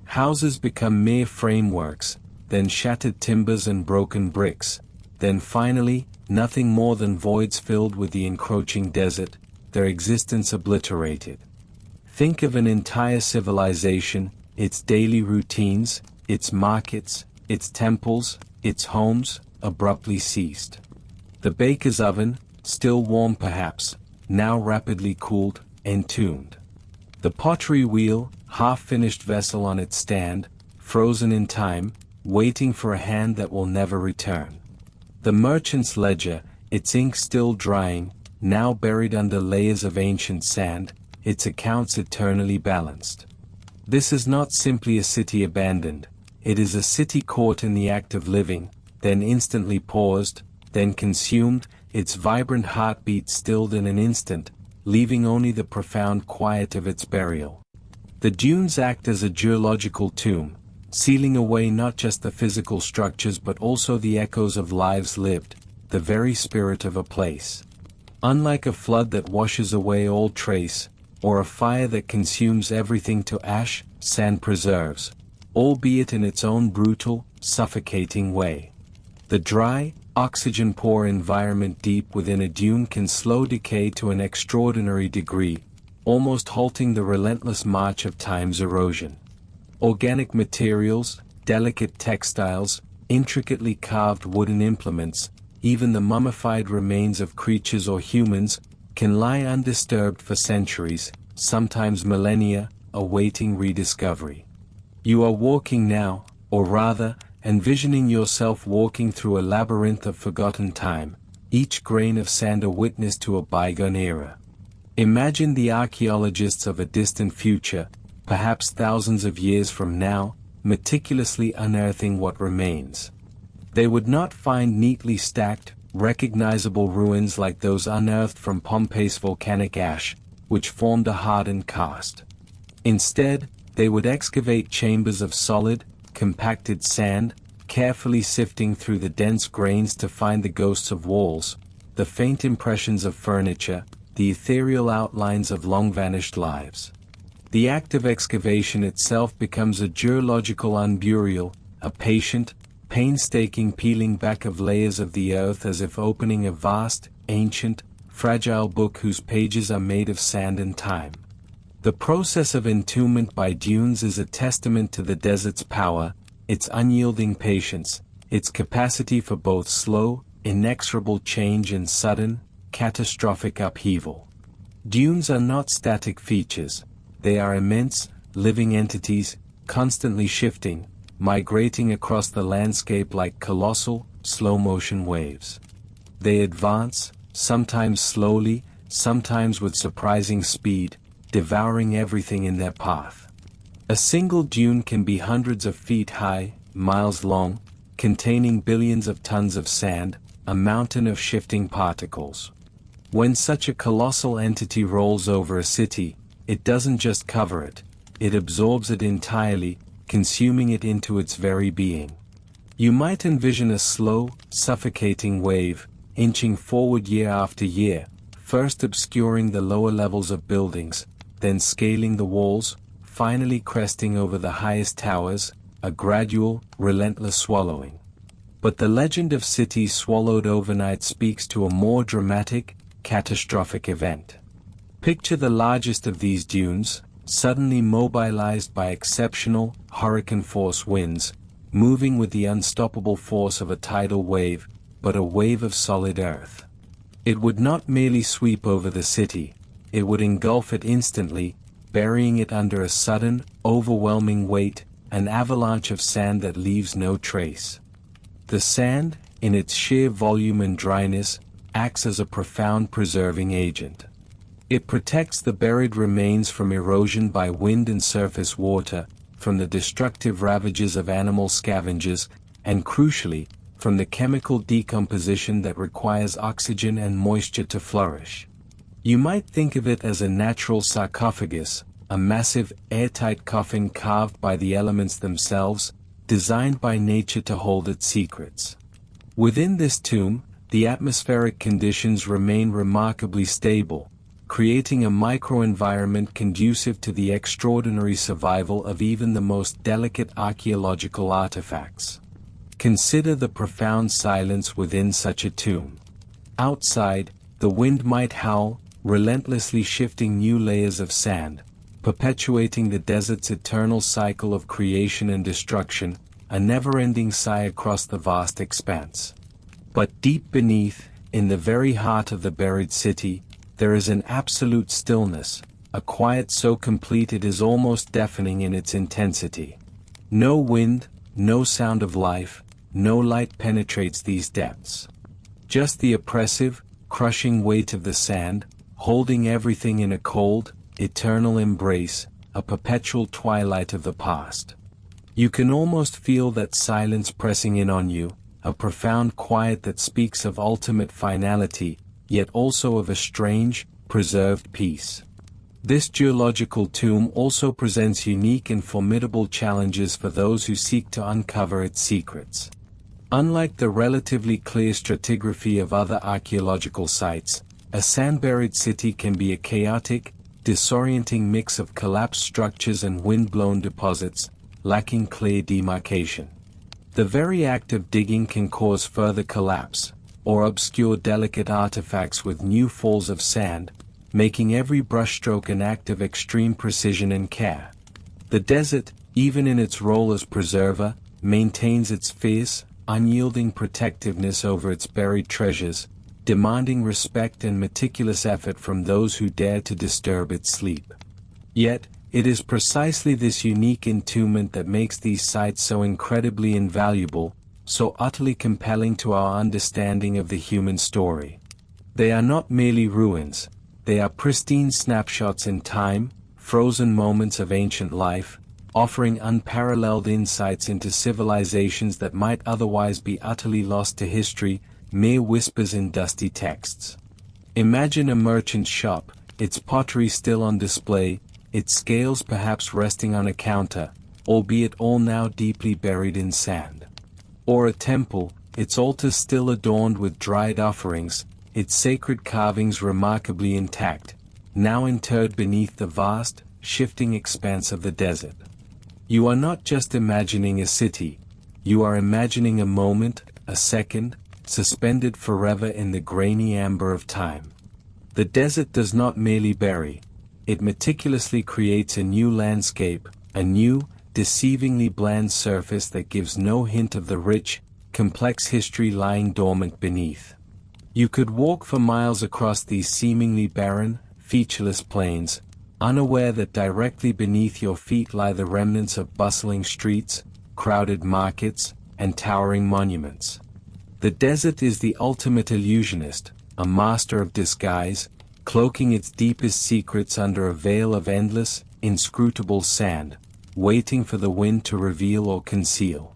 Houses become mere frameworks, then shattered timbers and broken bricks, then finally, nothing more than voids filled with the encroaching desert, their existence obliterated. Think of an entire civilization, its daily routines, its markets, its temples, its homes, abruptly ceased. The baker's oven, still warm perhaps, now rapidly cooled, entombed. The pottery wheel, half-finished vessel on its stand, frozen in time, waiting for a hand that will never return. The merchant's ledger, its ink still drying, now buried under layers of ancient sand, its accounts eternally balanced. This is not simply a city abandoned, it is a city caught in the act of living, then instantly paused, then consumed, its vibrant heartbeat stilled in an instant, leaving only the profound quiet of its burial. The dunes act as a geological tomb, sealing away not just the physical structures but also the echoes of lives lived, the very spirit of a place. Unlike a flood that washes away all trace, or a fire that consumes everything to ash, sand preserves, albeit in its own brutal, suffocating way. The dry, oxygen-poor environment deep within a dune can slow decay to an extraordinary degree, almost halting the relentless march of time's erosion. Organic materials, delicate textiles, intricately carved wooden implements, even the mummified remains of creatures or humans, can lie undisturbed for centuries, sometimes millennia, awaiting rediscovery. You are walking now, or rather, envisioning yourself walking through a labyrinth of forgotten time, each grain of sand a witness to a bygone era. Imagine the archaeologists of a distant future, perhaps thousands of years from now, meticulously unearthing what remains. They would not find neatly stacked, recognizable ruins like those unearthed from Pompeii's volcanic ash, which formed a hardened cast. Instead, they would excavate chambers of solid, compacted sand, carefully sifting through the dense grains to find the ghosts of walls, the faint impressions of furniture, the ethereal outlines of long-vanished lives. The act of excavation itself becomes a geological unburial, a patient, painstaking peeling back of layers of the earth as if opening a vast, ancient, fragile book whose pages are made of sand and time. The process of entombment by dunes is a testament to the desert's power, its unyielding patience, its capacity for both slow, inexorable change and sudden, catastrophic upheaval. Dunes are not static features, they are immense, living entities, constantly shifting, migrating across the landscape like colossal, slow-motion waves. They advance, sometimes slowly, sometimes with surprising speed, devouring everything in their path. A single dune can be hundreds of feet high, miles long, containing billions of tons of sand, a mountain of shifting particles. When such a colossal entity rolls over a city, it doesn't just cover it, it absorbs it entirely, consuming it into its very being. You might envision a slow, suffocating wave, inching forward year after year, first obscuring the lower levels of buildings, then scaling the walls, finally cresting over the highest towers, a gradual, relentless swallowing. But the legend of cities swallowed overnight speaks to a more dramatic, catastrophic event. Picture the largest of these dunes, suddenly mobilized by exceptional, hurricane-force winds, moving with the unstoppable force of a tidal wave, but a wave of solid earth. It would not merely sweep over the city, it would engulf it instantly, burying it under a sudden, overwhelming weight, an avalanche of sand that leaves no trace. The sand, in its sheer volume and dryness, acts as a profound preserving agent. It protects the buried remains from erosion by wind and surface water, from the destructive ravages of animal scavengers, and crucially, from the chemical decomposition that requires oxygen and moisture to flourish. You might think of it as a natural sarcophagus, a massive, airtight coffin carved by the elements themselves, designed by nature to hold its secrets. Within this tomb, the atmospheric conditions remain remarkably stable, creating a microenvironment conducive to the extraordinary survival of even the most delicate archaeological artifacts. Consider the profound silence within such a tomb. Outside, the wind might howl, relentlessly shifting new layers of sand, perpetuating the desert's eternal cycle of creation and destruction, a never-ending sigh across the vast expanse. But deep beneath, in the very heart of the buried city, there is an absolute stillness, a quiet so complete it is almost deafening in its intensity. No wind, no sound of life, no light penetrates these depths. Just the oppressive, crushing weight of the sand, holding everything in a cold, eternal embrace, a perpetual twilight of the past. You can almost feel that silence pressing in on you, a profound quiet that speaks of ultimate finality, yet also of a strange, preserved peace. This geological tomb also presents unique and formidable challenges for those who seek to uncover its secrets. Unlike the relatively clear stratigraphy of other archaeological sites, a sand-buried city can be a chaotic, disorienting mix of collapsed structures and wind-blown deposits, lacking clear demarcation. The very act of digging can cause further collapse, or obscure delicate artifacts with new falls of sand, making every brushstroke an act of extreme precision and care. The desert, even in its role as preserver, maintains its fierce, unyielding protectiveness over its buried treasures, demanding respect and meticulous effort from those who dare to disturb its sleep. Yet, it is precisely this unique entombment that makes these sites so incredibly invaluable, so utterly compelling to our understanding of the human story. They are not merely ruins, they are pristine snapshots in time, frozen moments of ancient life, offering unparalleled insights into civilizations that might otherwise be utterly lost to history, mere whispers in dusty texts. Imagine a merchant's shop, its pottery still on display, its scales perhaps resting on a counter, albeit all now deeply buried in sand. Or a temple, its altars still adorned with dried offerings, its sacred carvings remarkably intact, now interred beneath the vast, shifting expanse of the desert. You are not just imagining a city, you are imagining a moment, a second, suspended forever in the grainy amber of time. The desert does not merely bury, it meticulously creates a new landscape, a new, deceivingly bland surface that gives no hint of the rich, complex history lying dormant beneath. You could walk for miles across these seemingly barren, featureless plains, unaware that directly beneath your feet lie the remnants of bustling streets, crowded markets, and towering monuments. The desert is the ultimate illusionist, a master of disguise, cloaking its deepest secrets under a veil of endless, inscrutable sand, waiting for the wind to reveal or conceal.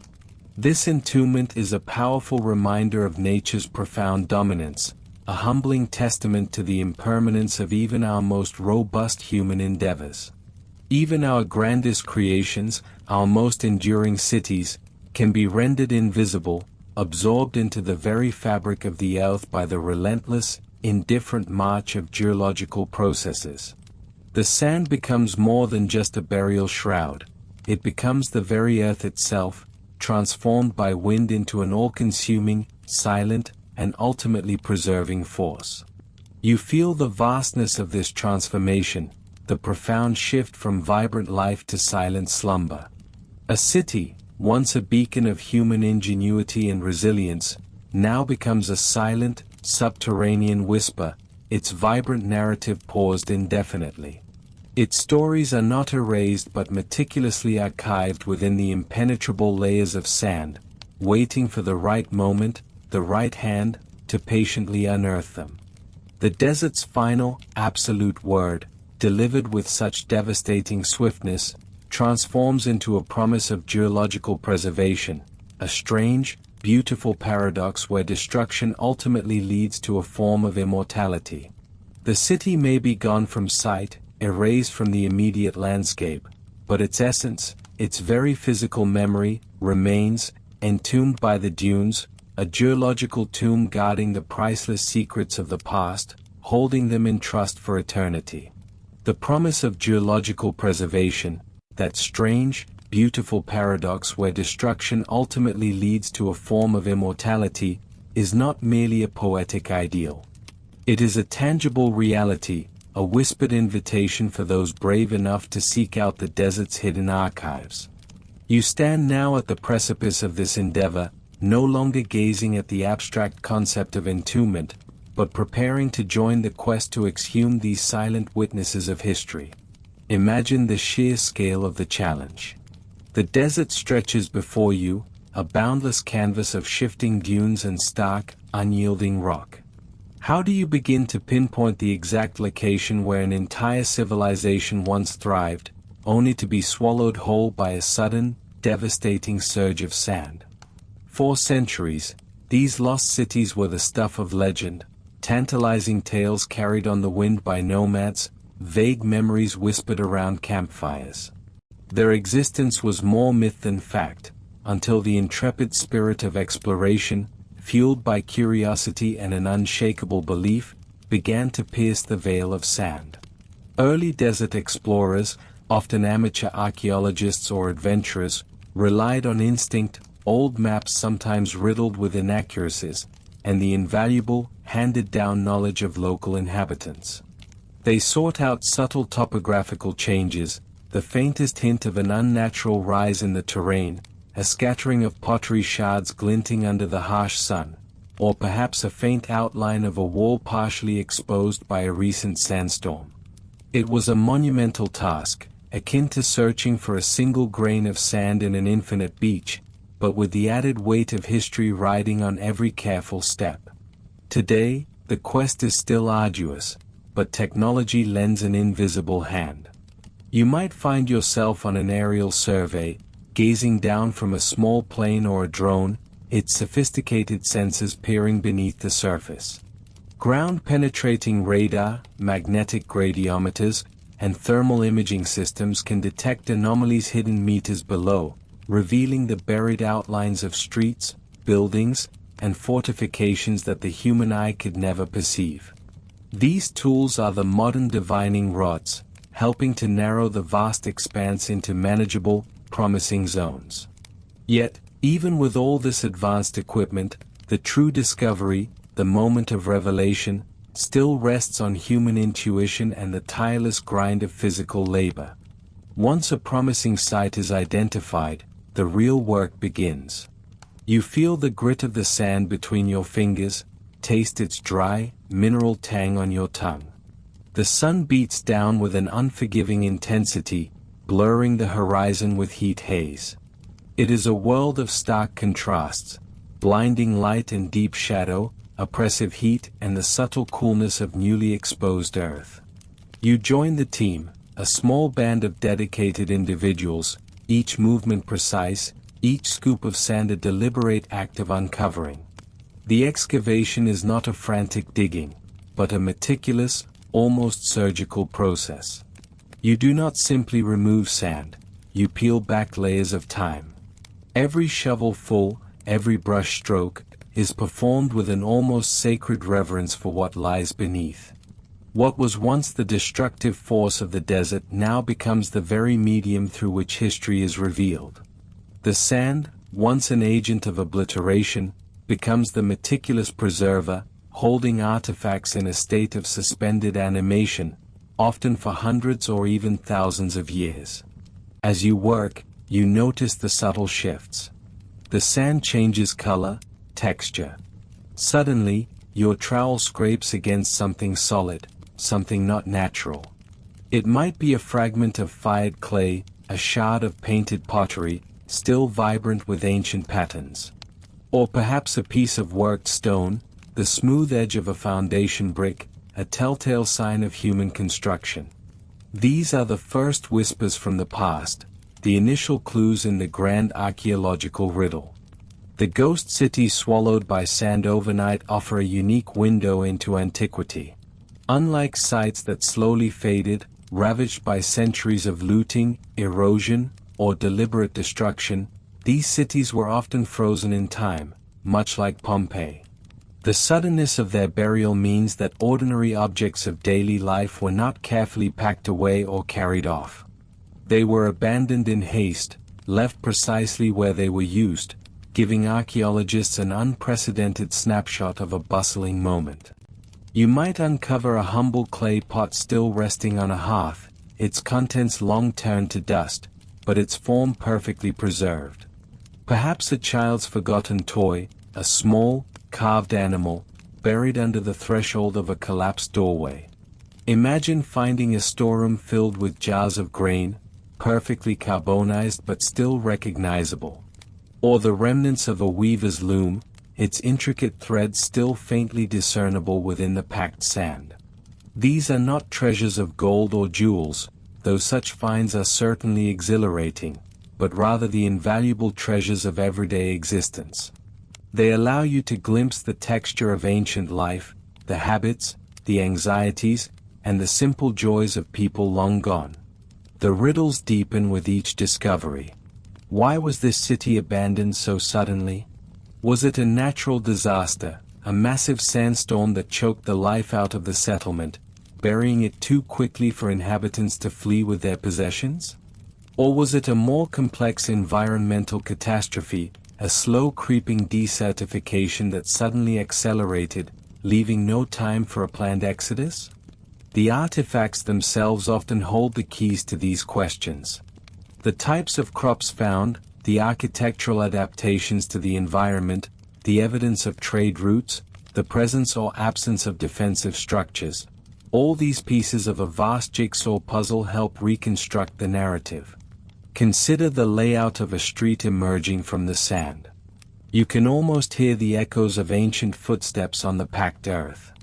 This entombment is a powerful reminder of nature's profound dominance, a humbling testament to the impermanence of even our most robust human endeavors. Even our grandest creations, our most enduring cities, can be rendered invisible, absorbed into the very fabric of the earth by the relentless, indifferent march of geological processes. The sand becomes more than just a burial shroud, it becomes the very earth itself, transformed by wind into an all-consuming, silent, and ultimately preserving force. You feel the vastness of this transformation, the profound shift from vibrant life to silent slumber. A city, once a beacon of human ingenuity and resilience, now becomes a silent, subterranean whisper, its vibrant narrative paused indefinitely. Its stories are not erased but meticulously archived within the impenetrable layers of sand, waiting for the right moment, the right hand, to patiently unearth them. The desert's final, absolute word, delivered with such devastating swiftness, transforms into a promise of geological preservation, a strange, beautiful paradox where destruction ultimately leads to a form of immortality. The city may be gone from sight, erased from the immediate landscape, but its essence, its very physical memory, remains, entombed by the dunes, a geological tomb guarding the priceless secrets of the past, holding them in trust for eternity. The promise of geological preservation, that strange, beautiful paradox where destruction ultimately leads to a form of immortality, is not merely a poetic ideal. It is a tangible reality, a whispered invitation for those brave enough to seek out the desert's hidden archives. You stand now at the precipice of this endeavor, no longer gazing at the abstract concept of entombment, but preparing to join the quest to exhume these silent witnesses of history. Imagine the sheer scale of the challenge. The desert stretches before you, a boundless canvas of shifting dunes and stark, unyielding rock. How do you begin to pinpoint the exact location where an entire civilization once thrived, only to be swallowed whole by a sudden, devastating surge of sand? For centuries, these lost cities were the stuff of legend, tantalizing tales carried on the wind by nomads, vague memories whispered around campfires. Their existence was more myth than fact, until the intrepid spirit of exploration, fueled by curiosity and an unshakable belief, began to pierce the veil of sand. Early desert explorers, often amateur archaeologists or adventurers, relied on instinct, old maps sometimes riddled with inaccuracies, and the invaluable, handed-down knowledge of local inhabitants. They sought out subtle topographical changes, the faintest hint of an unnatural rise in the terrain, a scattering of pottery shards glinting under the harsh sun, or perhaps a faint outline of a wall partially exposed by a recent sandstorm. It was a monumental task, akin to searching for a single grain of sand in an infinite beach, but with the added weight of history riding on every careful step. Today, the quest is still arduous, but technology lends an invisible hand. You might find yourself on an aerial survey, gazing down from a small plane or a drone, its sophisticated sensors peering beneath the surface. Ground-penetrating radar, magnetic gradiometers, and thermal imaging systems can detect anomalies hidden meters below, revealing the buried outlines of streets, buildings, and fortifications that the human eye could never perceive. These tools are the modern divining rods, helping to narrow the vast expanse into manageable, promising zones. Yet, even with all this advanced equipment, the true discovery, the moment of revelation, still rests on human intuition and the tireless grind of physical labor. Once a promising site is identified, the real work begins. You feel the grit of the sand between your fingers, taste its dry, mineral tang on your tongue. The sun beats down with an unforgiving intensity, blurring the horizon with heat haze. It is a world of stark contrasts, blinding light and deep shadow, oppressive heat and the subtle coolness of newly exposed earth. You join the team, a small band of dedicated individuals, each movement precise, each scoop of sand a deliberate act of uncovering. The excavation is not a frantic digging, but a meticulous, almost surgical process. You do not simply remove sand, you peel back layers of time. Every shovelful, every brush stroke, is performed with an almost sacred reverence for what lies beneath. What was once the destructive force of the desert now becomes the very medium through which history is revealed. The sand, once an agent of obliteration, becomes the meticulous preserver, holding artifacts in a state of suspended animation, often for hundreds or even thousands of years. As you work, you notice the subtle shifts. The sand changes color, texture. Suddenly, your trowel scrapes against something solid, something not natural. It might be a fragment of fired clay, a shard of painted pottery, still vibrant with ancient patterns. Or perhaps a piece of worked stone, the smooth edge of a foundation brick, a telltale sign of human construction. These are the first whispers from the past, the initial clues in the grand archaeological riddle. The ghost cities swallowed by sand overnight offer a unique window into antiquity. Unlike sites that slowly faded, ravaged by centuries of looting, erosion, or deliberate destruction, these cities were often frozen in time, much like Pompeii. The suddenness of their burial means that ordinary objects of daily life were not carefully packed away or carried off. They were abandoned in haste, left precisely where they were used, giving archaeologists an unprecedented snapshot of a bustling moment. You might uncover a humble clay pot still resting on a hearth, its contents long turned to dust, but its form perfectly preserved. Perhaps a child's forgotten toy, a small, carved animal, buried under the threshold of a collapsed doorway. Imagine finding a storeroom filled with jars of grain, perfectly carbonized but still recognizable. Or the remnants of a weaver's loom, its intricate threads still faintly discernible within the packed sand. These are not treasures of gold or jewels, though such finds are certainly exhilarating, but rather the invaluable treasures of everyday existence. They allow you to glimpse the texture of ancient life, the habits, the anxieties, and the simple joys of people long gone. The riddles deepen with each discovery. Why was this city abandoned so suddenly? Was it a natural disaster, a massive sandstorm that choked the life out of the settlement, burying it too quickly for inhabitants to flee with their possessions? Or was it a more complex environmental catastrophe, a slow creeping desertification that suddenly accelerated, leaving no time for a planned exodus? The artifacts themselves often hold the keys to these questions. The types of crops found, the architectural adaptations to the environment, the evidence of trade routes, the presence or absence of defensive structures, all these pieces of a vast jigsaw puzzle help reconstruct the narrative. Consider the layout of a street emerging from the sand. You can almost hear the echoes of ancient footsteps on the packed earth.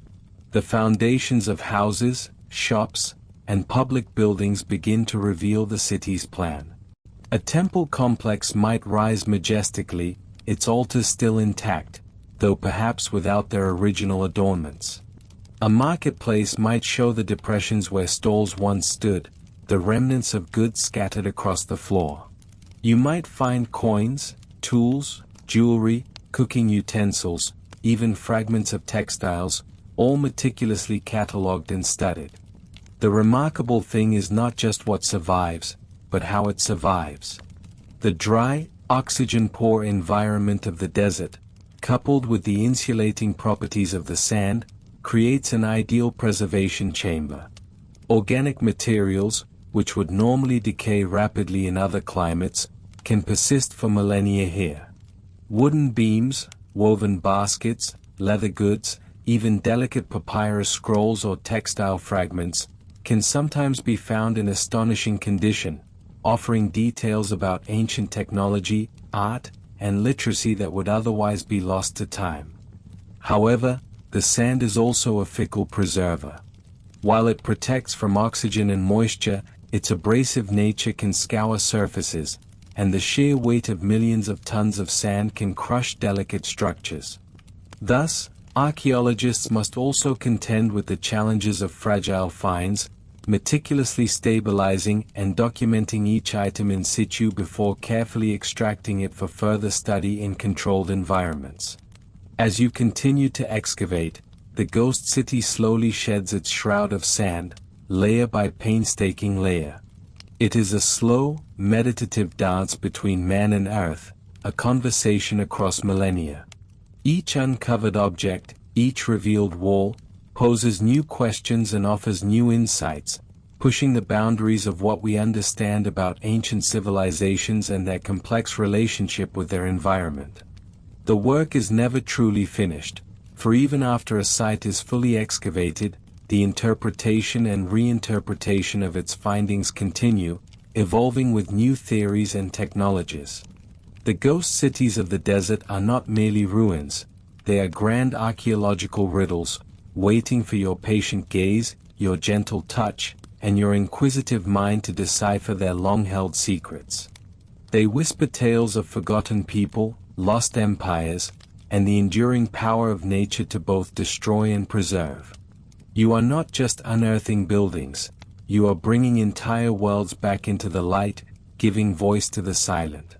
The foundations of houses, shops, and public buildings begin to reveal the city's plan. A temple complex might rise majestically, its altars still intact, though perhaps without their original adornments. A marketplace might show the depressions where stalls once stood, the remnants of goods scattered across the floor. You might find coins, tools, jewelry, cooking utensils, even fragments of textiles, all meticulously catalogued and studied. The remarkable thing is not just what survives, but how it survives. The dry, oxygen-poor environment of the desert, coupled with the insulating properties of the sand, creates an ideal preservation chamber. Organic materials, which would normally decay rapidly in other climates, can persist for millennia here. Wooden beams, woven baskets, leather goods, even delicate papyrus scrolls or textile fragments, can sometimes be found in astonishing condition, offering details about ancient technology, art, and literacy that would otherwise be lost to time. However, the sand is also a fickle preserver. While it protects from oxygen and moisture, its abrasive nature can scour surfaces, and the sheer weight of millions of tons of sand can crush delicate structures. Thus, archaeologists must also contend with the challenges of fragile finds, meticulously stabilizing and documenting each item in situ before carefully extracting it for further study in controlled environments. As you continue to excavate, the ghost city slowly sheds its shroud of sand, layer by painstaking layer. It is a slow, meditative dance between man and earth, a conversation across millennia. Each uncovered object, each revealed wall, poses new questions and offers new insights, pushing the boundaries of what we understand about ancient civilizations and their complex relationship with their environment. The work is never truly finished, for even after a site is fully excavated, the interpretation and reinterpretation of its findings continue, evolving with new theories and technologies. The ghost cities of the desert are not merely ruins, they are grand archaeological riddles, waiting for your patient gaze, your gentle touch, and your inquisitive mind to decipher their long-held secrets. They whisper tales of forgotten people, lost empires, and the enduring power of nature to both destroy and preserve. You are not just unearthing buildings, you are bringing entire worlds back into the light, giving voice to the silent.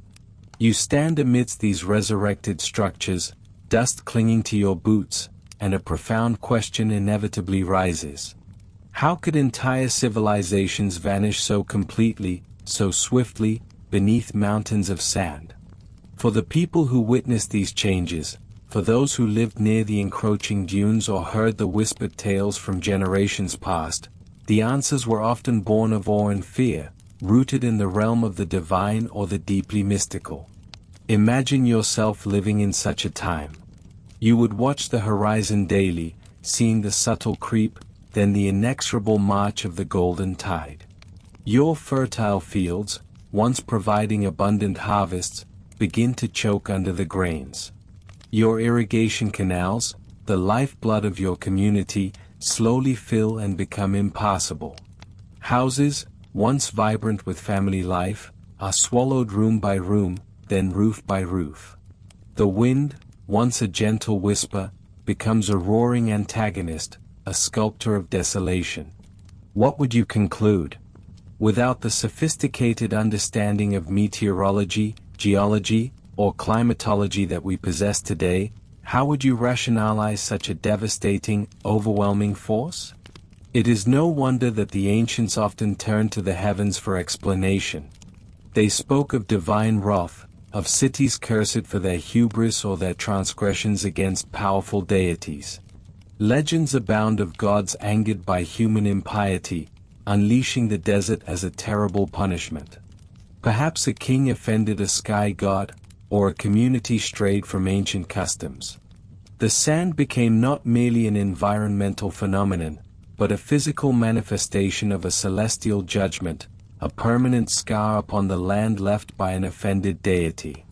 You stand amidst these resurrected structures, dust clinging to your boots, and a profound question inevitably rises. How could entire civilizations vanish so completely, so swiftly, beneath mountains of sand? For the people who witness these changes, for those who lived near the encroaching dunes or heard the whispered tales from generations past, the answers were often born of awe and fear, rooted in the realm of the divine or the deeply mystical. Imagine yourself living in such a time. You would watch the horizon daily, seeing the subtle creep, then the inexorable march of the golden tide. Your fertile fields, once providing abundant harvests, begin to choke under the grains. Your irrigation canals, the lifeblood of your community, slowly fill and become impassable. Houses, once vibrant with family life, are swallowed room by room, then roof by roof. The wind, once a gentle whisper, becomes a roaring antagonist, a sculptor of desolation. What would you conclude? Without the sophisticated understanding of meteorology, geology, or climatology that we possess today, how would you rationalize such a devastating, overwhelming force? It is no wonder that the ancients often turned to the heavens for explanation. They spoke of divine wrath, of cities cursed for their hubris or their transgressions against powerful deities. Legends abound of gods angered by human impiety, unleashing the desert as a terrible punishment. Perhaps a king offended a sky god, or a community strayed from ancient customs. The sand became not merely an environmental phenomenon, but a physical manifestation of a celestial judgment, a permanent scar upon the land left by an offended deity.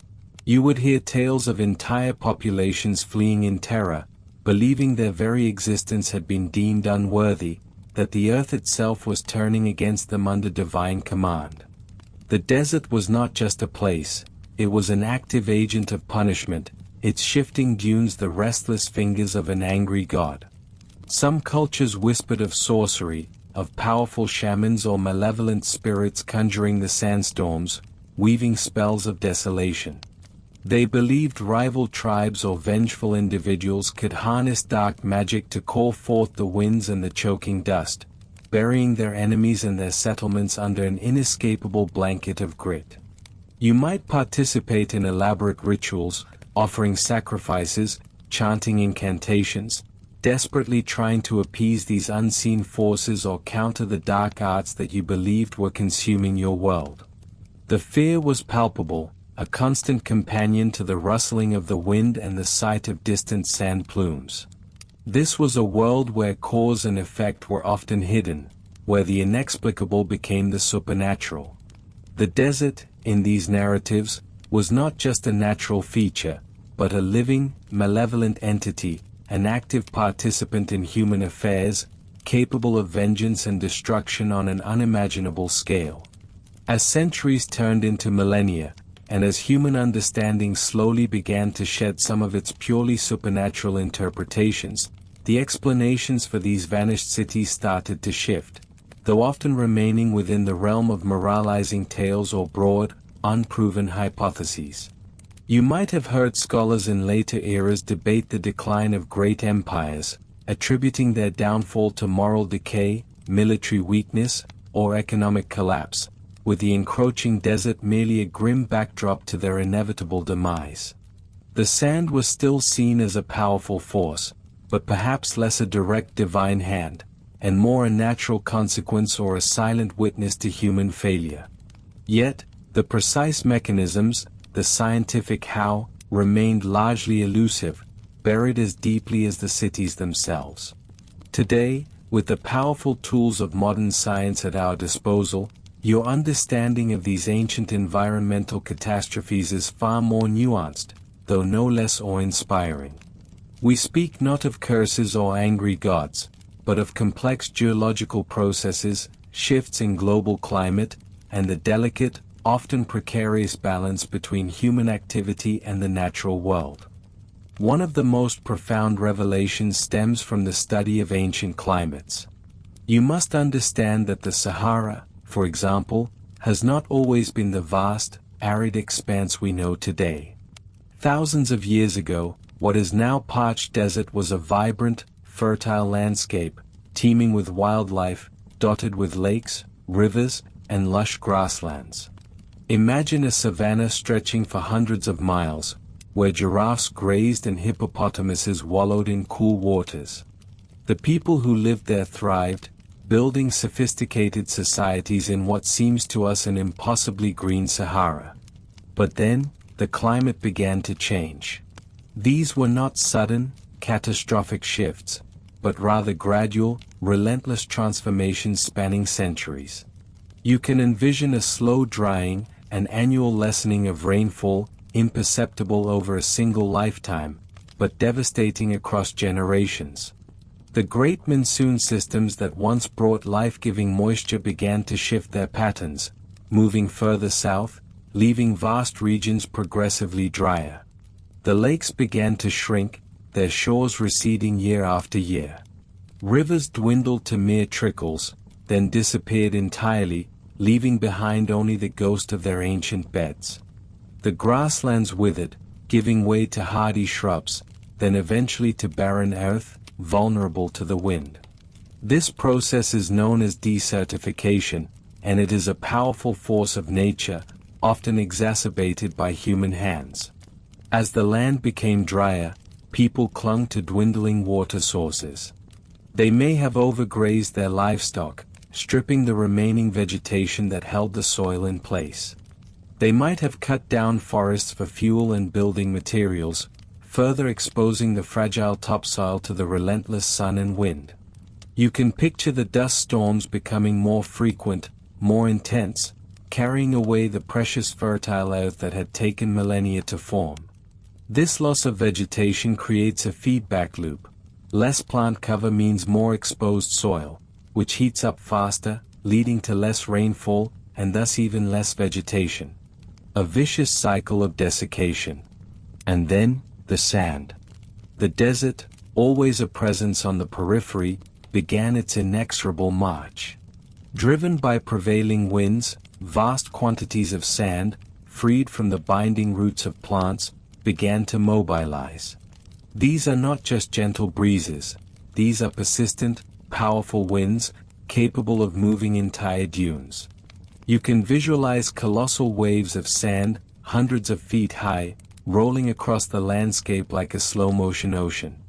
You would hear tales of entire populations fleeing in terror, believing their very existence had been deemed unworthy, that the earth itself was turning against them under divine command. The desert was not just a place, it was an active agent of punishment, its shifting dunes the restless fingers of an angry god. Some cultures whispered of sorcery, of powerful shamans or malevolent spirits conjuring the sandstorms, weaving spells of desolation. They believed rival tribes or vengeful individuals could harness dark magic to call forth the winds and the choking dust, burying their enemies and their settlements under an inescapable blanket of grit. You might participate in elaborate rituals, offering sacrifices, chanting incantations, desperately trying to appease these unseen forces or counter the dark arts that you believed were consuming your world. The fear was palpable, a constant companion to the rustling of the wind and the sight of distant sand plumes. This was a world where cause and effect were often hidden, where the inexplicable became the supernatural. The desert, in these narratives, was not just a natural feature, but a living, malevolent entity, an active participant in human affairs, capable of vengeance and destruction on an unimaginable scale. As centuries turned into millennia, and as human understanding slowly began to shed some of its purely supernatural interpretations, the explanations for these vanished cities started to shift, though often remaining within the realm of moralizing tales or broad, unproven hypotheses. You might have heard scholars in later eras debate the decline of great empires, attributing their downfall to moral decay, military weakness, or economic collapse, with the encroaching desert merely a grim backdrop to their inevitable demise. The sand was still seen as a powerful force, but perhaps less a direct divine hand, and more a natural consequence or a silent witness to human failure. Yet, the precise mechanisms, the scientific how, remained largely elusive, buried as deeply as the cities themselves. Today, with the powerful tools of modern science at our disposal, your understanding of these ancient environmental catastrophes is far more nuanced, though no less awe-inspiring. We speak not of curses or angry gods, but of complex geological processes, shifts in global climate, and the delicate, often precarious balance between human activity and the natural world. One of the most profound revelations stems from the study of ancient climates. You must understand that the Sahara, for example, has not always been the vast, arid expanse we know today. Thousands of years ago, what is now parched desert was a vibrant, fertile landscape, teeming with wildlife, dotted with lakes, rivers, and lush grasslands. Imagine a savanna stretching for hundreds of miles, where giraffes grazed and hippopotamuses wallowed in cool waters. The people who lived there thrived, building sophisticated societies in what seems to us an impossibly green Sahara. But then, the climate began to change. These were not sudden, catastrophic shifts, but rather gradual, relentless transformations spanning centuries. You can envision a slow drying, an annual lessening of rainfall, imperceptible over a single lifetime, but devastating across generations. The great monsoon systems that once brought life-giving moisture began to shift their patterns, moving further south, leaving vast regions progressively drier. The lakes began to shrink, their shores receding year after year. Rivers dwindled to mere trickles, then disappeared entirely, leaving behind only the ghost of their ancient beds. The grasslands withered, giving way to hardy shrubs, then eventually to barren earth, vulnerable to the wind. This process is known as desertification, and it is a powerful force of nature, often exacerbated by human hands. As the land became drier, people clung to dwindling water sources. They may have overgrazed their livestock, stripping the remaining vegetation that held the soil in place. They might have cut down forests for fuel and building materials, further exposing the fragile topsoil to the relentless sun and wind. You can picture the dust storms becoming more frequent, more intense, carrying away the precious fertile earth that had taken millennia to form. This loss of vegetation creates a feedback loop. Less plant cover means more exposed soil, which heats up faster, leading to less rainfall, and thus even less vegetation. A vicious cycle of desiccation. And then, the sand. The desert, always a presence on the periphery, began its inexorable march. Driven by prevailing winds, vast quantities of sand, freed from the binding roots of plants, began to mobilize. These are not just gentle breezes, these are persistent, powerful winds, capable of moving entire dunes. You can visualize colossal waves of sand, hundreds of feet high, rolling across the landscape like a slow-motion ocean.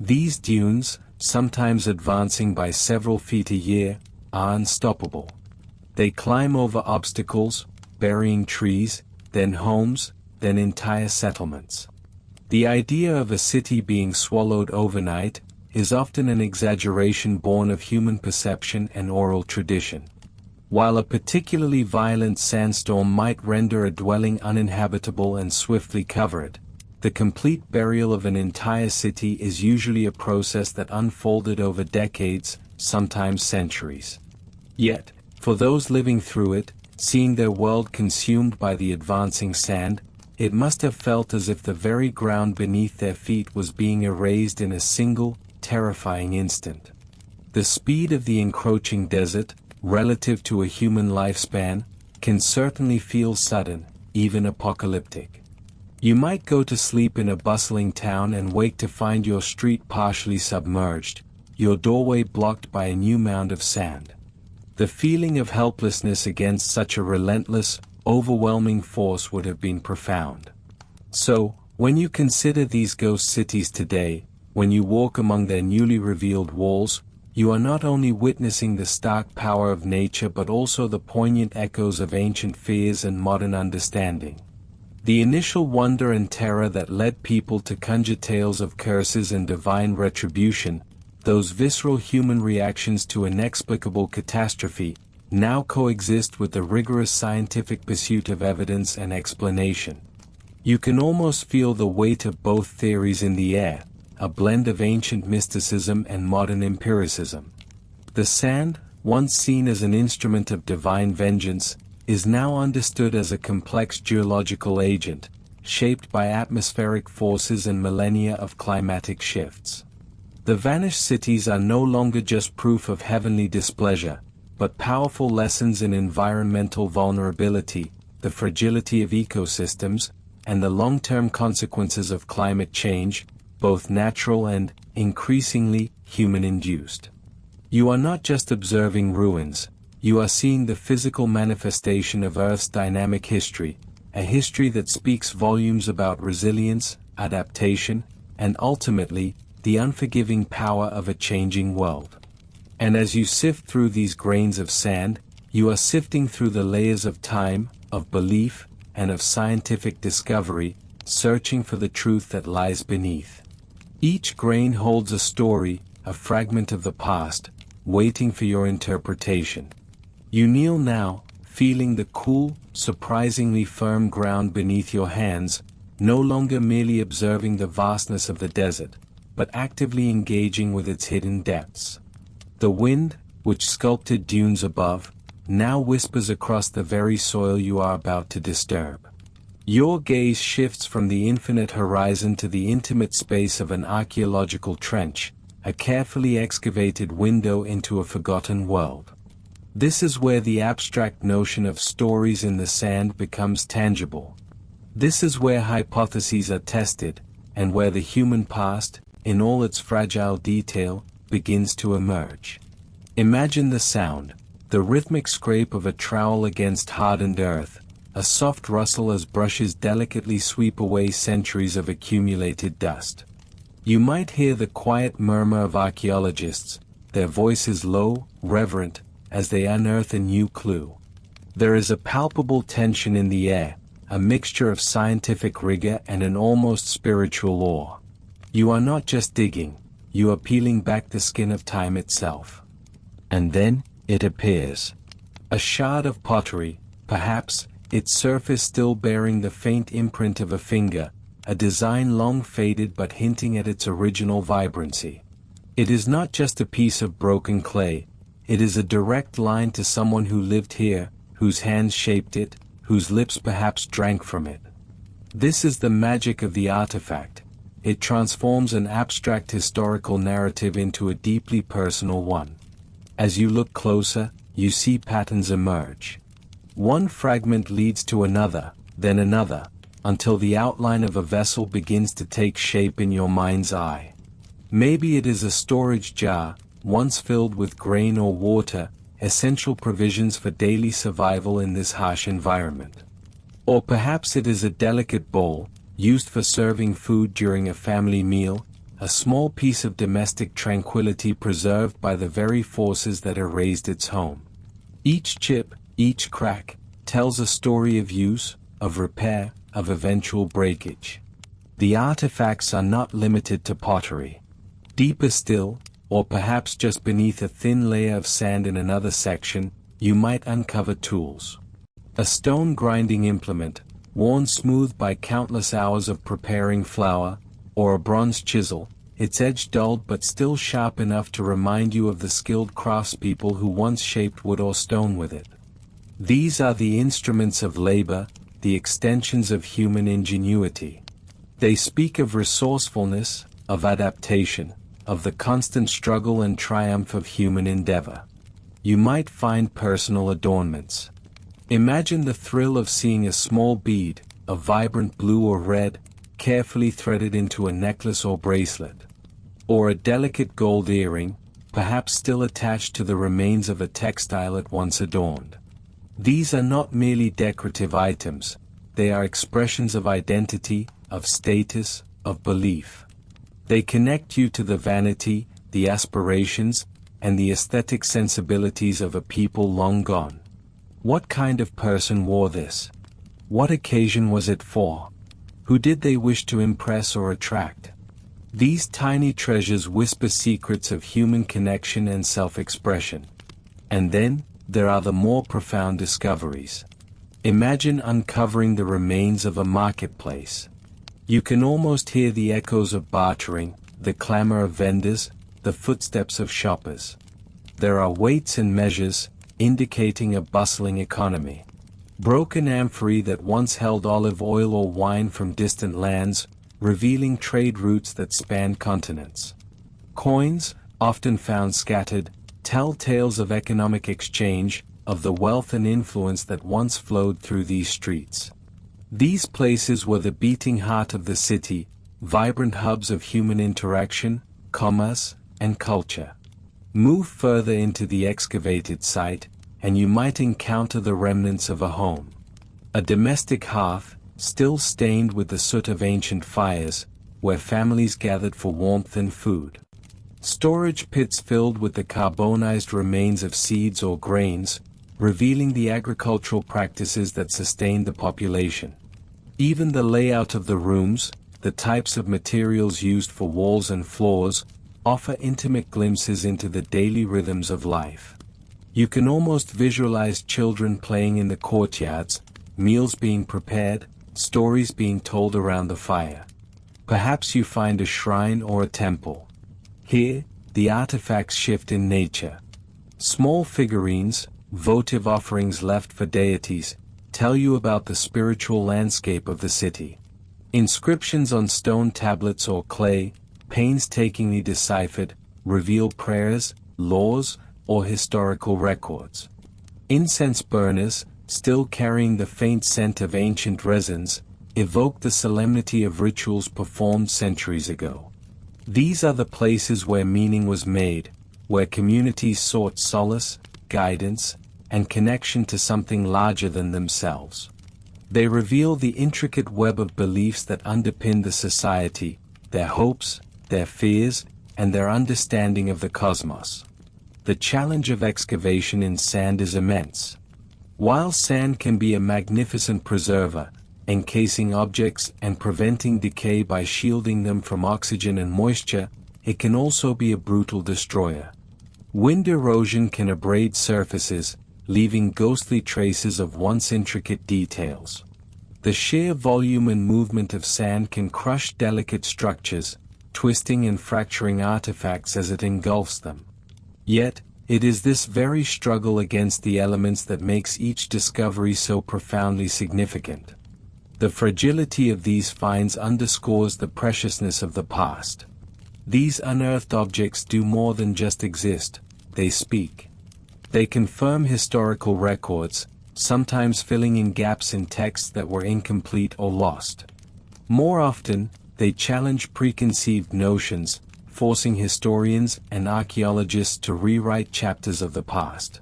These dunes, sometimes advancing by several feet a year, are unstoppable. They climb over obstacles, burying trees, then homes, then entire settlements. The idea of a city being swallowed overnight is often an exaggeration born of human perception and oral tradition. While a particularly violent sandstorm might render a dwelling uninhabitable and swiftly cover it, the complete burial of an entire city is usually a process that unfolded over decades, sometimes centuries. Yet, for those living through it, seeing their world consumed by the advancing sand, it must have felt as if the very ground beneath their feet was being erased in a single, terrifying instant. The speed of the encroaching desert, relative to a human lifespan, can certainly feel sudden, even apocalyptic. You might go to sleep in a bustling town and wake to find your street partially submerged, your doorway blocked by a new mound of sand. The feeling of helplessness against such a relentless, overwhelming force would have been profound. So, when you consider these ghost cities today, when you walk among their newly revealed walls, you are not only witnessing the stark power of nature but also the poignant echoes of ancient fears and modern understanding. The initial wonder and terror that led people to conjure tales of curses and divine retribution, those visceral human reactions to inexplicable catastrophe, now coexist with the rigorous scientific pursuit of evidence and explanation. You can almost feel the weight of both theories in the air, a blend of ancient mysticism and modern empiricism. The sand, once seen as an instrument of divine vengeance, is now understood as a complex geological agent, shaped by atmospheric forces and millennia of climatic shifts. The vanished cities are no longer just proof of heavenly displeasure, but powerful lessons in environmental vulnerability, the fragility of ecosystems, and the long-term consequences of climate change, both natural and, increasingly, human-induced. You are not just observing ruins, you are seeing the physical manifestation of Earth's dynamic history, a history that speaks volumes about resilience, adaptation, and ultimately, the unforgiving power of a changing world. And as you sift through these grains of sand, you are sifting through the layers of time, of belief, and of scientific discovery, searching for the truth that lies beneath. Each grain holds a story, a fragment of the past, waiting for your interpretation. You kneel now, feeling the cool, surprisingly firm ground beneath your hands, no longer merely observing the vastness of the desert, but actively engaging with its hidden depths. The wind, which sculpted dunes above, now whispers across the very soil you are about to disturb. Your gaze shifts from the infinite horizon to the intimate space of an archaeological trench, a carefully excavated window into a forgotten world. This is where the abstract notion of stories in the sand becomes tangible. This is where hypotheses are tested, and where the human past, in all its fragile detail, begins to emerge. Imagine the sound, the rhythmic scrape of a trowel against hardened earth, a soft rustle as brushes delicately sweep away centuries of accumulated dust. You might hear the quiet murmur of archaeologists, their voices low, reverent, as they unearth a new clue. There is a palpable tension in the air, a mixture of scientific rigor and an almost spiritual awe. You are not just digging, you are peeling back the skin of time itself. And then, it appears. A shard of pottery, perhaps, its surface still bearing the faint imprint of a finger, a design long faded but hinting at its original vibrancy. It is not just a piece of broken clay, it is a direct line to someone who lived here, whose hands shaped it, whose lips perhaps drank from it. This is the magic of the artifact. It transforms an abstract historical narrative into a deeply personal one. As you look closer, you see patterns emerge. One fragment leads to another, then another, until the outline of a vessel begins to take shape in your mind's eye. Maybe it is a storage jar, once filled with grain or water, essential provisions for daily survival in this harsh environment. Or perhaps it is a delicate bowl, used for serving food during a family meal, a small piece of domestic tranquility preserved by the very forces that erased its home. Each chip, each crack, tells a story of use, of repair, of eventual breakage. The artifacts are not limited to pottery. Deeper still, or perhaps just beneath a thin layer of sand in another section, you might uncover tools. A stone grinding implement, worn smooth by countless hours of preparing flour, or a bronze chisel, its edge dulled but still sharp enough to remind you of the skilled craftspeople who once shaped wood or stone with it. These are the instruments of labor, the extensions of human ingenuity. They speak of resourcefulness, of adaptation, of the constant struggle and triumph of human endeavor. You might find personal adornments. Imagine the thrill of seeing a small bead, a vibrant blue or red, carefully threaded into a necklace or bracelet. Or a delicate gold earring, perhaps still attached to the remains of a textile it once adorned. These are not merely decorative items, they are expressions of identity, of status, of belief. They connect you to the vanity, the aspirations, and the aesthetic sensibilities of a people long gone. What kind of person wore this? What occasion was it for? Who did they wish to impress or attract? These tiny treasures whisper secrets of human connection and self-expression. And then, there are the more profound discoveries. Imagine uncovering the remains of a marketplace. You can almost hear the echoes of bartering, the clamor of vendors, the footsteps of shoppers. There are weights and measures, indicating a bustling economy. Broken amphorae that once held olive oil or wine from distant lands, revealing trade routes that spanned continents. Coins, often found scattered, tell tales of economic exchange, of the wealth and influence that once flowed through these streets. These places were the beating heart of the city, vibrant hubs of human interaction, commerce, and culture. Move further into the excavated site, and you might encounter the remnants of a home. A domestic hearth, still stained with the soot of ancient fires, where families gathered for warmth and food. Storage pits filled with the carbonized remains of seeds or grains, revealing the agricultural practices that sustained the population. Even the layout of the rooms, the types of materials used for walls and floors, offer intimate glimpses into the daily rhythms of life. You can almost visualize children playing in the courtyards, meals being prepared, stories being told around the fire. Perhaps you find a shrine or a temple. Here, the artifacts shift in nature. Small figurines, votive offerings left for deities, tell you about the spiritual landscape of the city. Inscriptions on stone tablets or clay, painstakingly deciphered, reveal prayers, laws, or historical records. Incense burners, still carrying the faint scent of ancient resins, evoke the solemnity of rituals performed centuries ago. These are the places where meaning was made, where communities sought solace, guidance, and connection to something larger than themselves. They reveal the intricate web of beliefs that underpin the society, their hopes, their fears, and their understanding of the cosmos. The challenge of excavation in sand is immense. While sand can be a magnificent preserver, encasing objects and preventing decay by shielding them from oxygen and moisture, it can also be a brutal destroyer. Wind erosion can abrade surfaces, leaving ghostly traces of once intricate details. The sheer volume and movement of sand can crush delicate structures, twisting and fracturing artifacts as it engulfs them. Yet, it is this very struggle against the elements that makes each discovery so profoundly significant. The fragility of these finds underscores the preciousness of the past. These unearthed objects do more than just exist, they speak. They confirm historical records, sometimes filling in gaps in texts that were incomplete or lost. More often, they challenge preconceived notions, forcing historians and archaeologists to rewrite chapters of the past.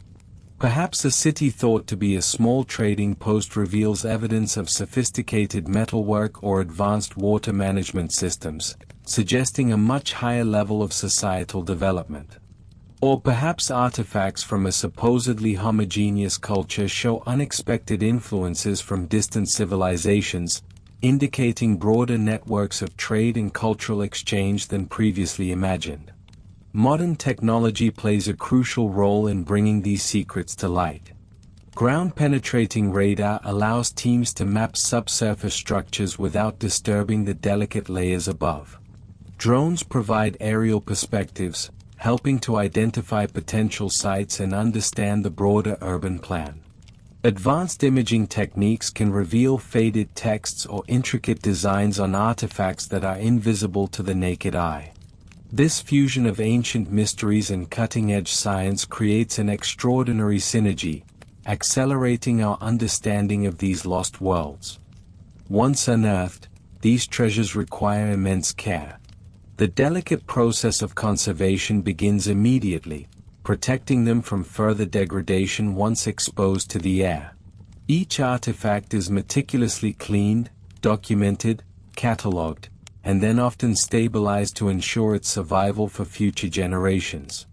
Perhaps a city thought to be a small trading post reveals evidence of sophisticated metalwork or advanced water management systems, suggesting a much higher level of societal development. Or perhaps artifacts from a supposedly homogeneous culture show unexpected influences from distant civilizations, indicating broader networks of trade and cultural exchange than previously imagined. Modern technology plays a crucial role in bringing these secrets to light. Ground-penetrating radar allows teams to map subsurface structures without disturbing the delicate layers above. Drones provide aerial perspectives, helping to identify potential sites and understand the broader urban plan. Advanced imaging techniques can reveal faded texts or intricate designs on artifacts that are invisible to the naked eye. This fusion of ancient mysteries and cutting-edge science creates an extraordinary synergy, accelerating our understanding of these lost worlds. Once unearthed, these treasures require immense care. The delicate process of conservation begins immediately, protecting them from further degradation once exposed to the air. Each artifact is meticulously cleaned, documented, catalogued, and then often stabilized to ensure its survival for future generations.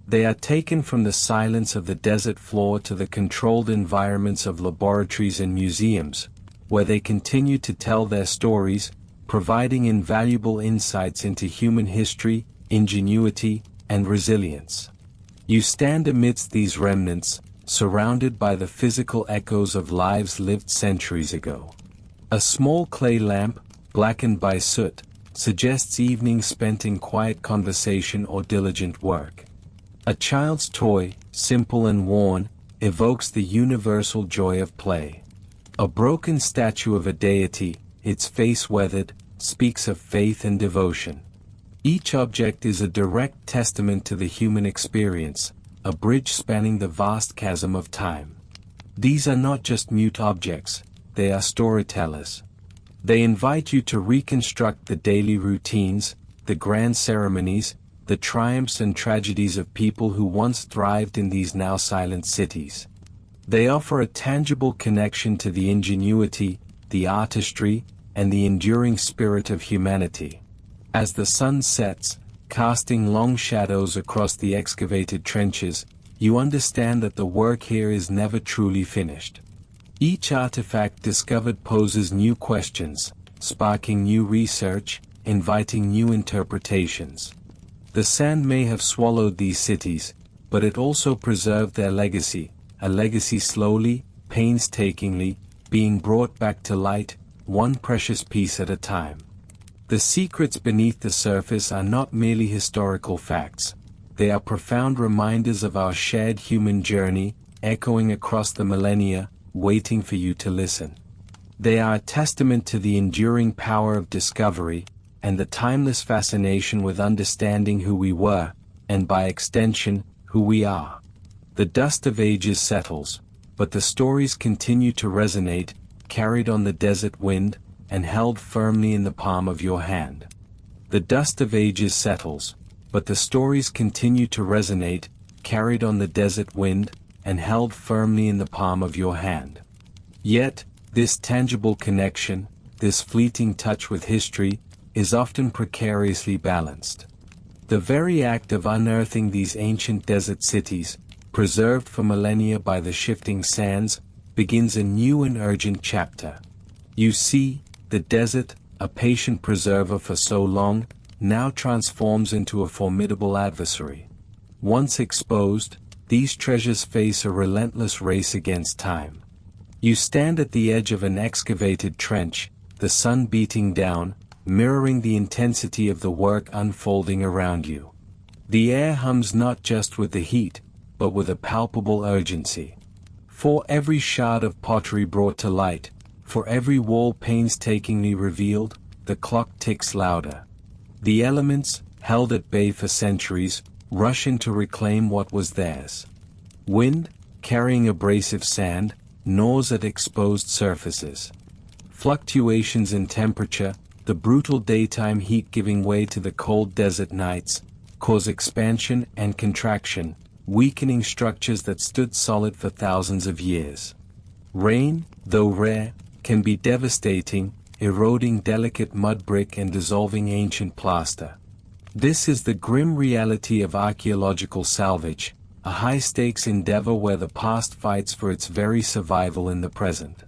They are taken from the silence of the desert floor to the controlled environments of laboratories and museums, where they continue to tell their stories, providing invaluable insights into human history, ingenuity, and resilience. You stand amidst these remnants, surrounded by the physical echoes of lives lived centuries ago. A small clay lamp, blackened by soot, suggests evenings spent in quiet conversation or diligent work. A child's toy, simple and worn, evokes the universal joy of play. A broken statue of a deity, its face weathered, speaks of faith and devotion. Each object is a direct testament to the human experience, a bridge spanning the vast chasm of time. These are not just mute objects, they are storytellers. They invite you to reconstruct the daily routines, the grand ceremonies, the triumphs and tragedies of people who once thrived in these now silent cities. They offer a tangible connection to the ingenuity, the artistry, and the enduring spirit of humanity. As the sun sets, casting long shadows across the excavated trenches, you understand that the work here is never truly finished. Each artifact discovered poses new questions, sparking new research, inviting new interpretations. The sand may have swallowed these cities, but it also preserved their legacy, a legacy slowly, painstakingly, being brought back to light, one precious piece at a time. The secrets beneath the surface are not merely historical facts. They are profound reminders of our shared human journey, echoing across the millennia, waiting for you to listen. They are a testament to the enduring power of discovery, and the timeless fascination with understanding who we were, and by extension, who we are. The dust of ages settles, but the stories continue to resonate, carried on the desert wind, and held firmly in the palm of your hand. The dust of ages settles, but the stories continue to resonate, carried on the desert wind, and held firmly in the palm of your hand. Yet, this tangible connection, this fleeting touch with history, is often precariously balanced. The very act of unearthing these ancient desert cities, preserved for millennia by the shifting sands, begins a new and urgent chapter. You see, the desert, a patient preserver for so long, now transforms into a formidable adversary. Once exposed, these treasures face a relentless race against time. You stand at the edge of an excavated trench, the sun beating down, mirroring the intensity of the work unfolding around you. The air hums not just with the heat, but with a palpable urgency. For every shard of pottery brought to light, for every wall painstakingly revealed, the clock ticks louder. The elements, held at bay for centuries, rush in to reclaim what was theirs. Wind, carrying abrasive sand, gnaws at exposed surfaces. Fluctuations in temperature, the brutal daytime heat giving way to the cold desert nights, cause expansion and contraction, weakening structures that stood solid for thousands of years. Rain, though rare, can be devastating, eroding delicate mud brick and dissolving ancient plaster. This is the grim reality of archaeological salvage, a high-stakes endeavor where the past fights for its very survival in the present.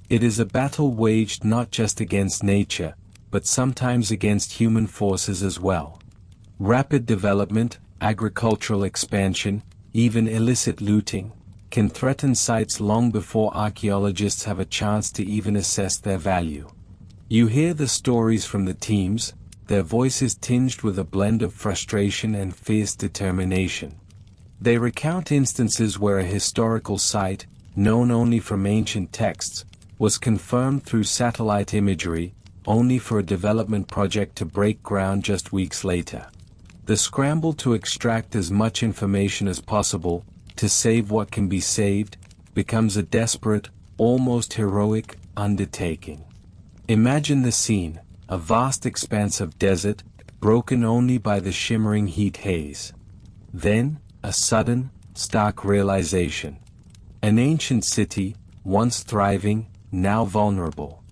It is a battle waged not just against nature, but sometimes against human forces as well. Rapid development, agricultural expansion, even illicit looting, can threaten sites long before archaeologists have a chance to even assess their value. You hear the stories from the teams, their voices tinged with a blend of frustration and fierce determination. They recount instances where a historical site, known only from ancient texts, was confirmed through satellite imagery, only for a development project to break ground just weeks later. The scramble to extract as much information as possible, to save what can be saved, becomes a desperate, almost heroic, undertaking. Imagine the scene, a vast expanse of desert, broken only by the shimmering heat haze. Then, a sudden, stark realization. An ancient city, once thriving, now vulnerable.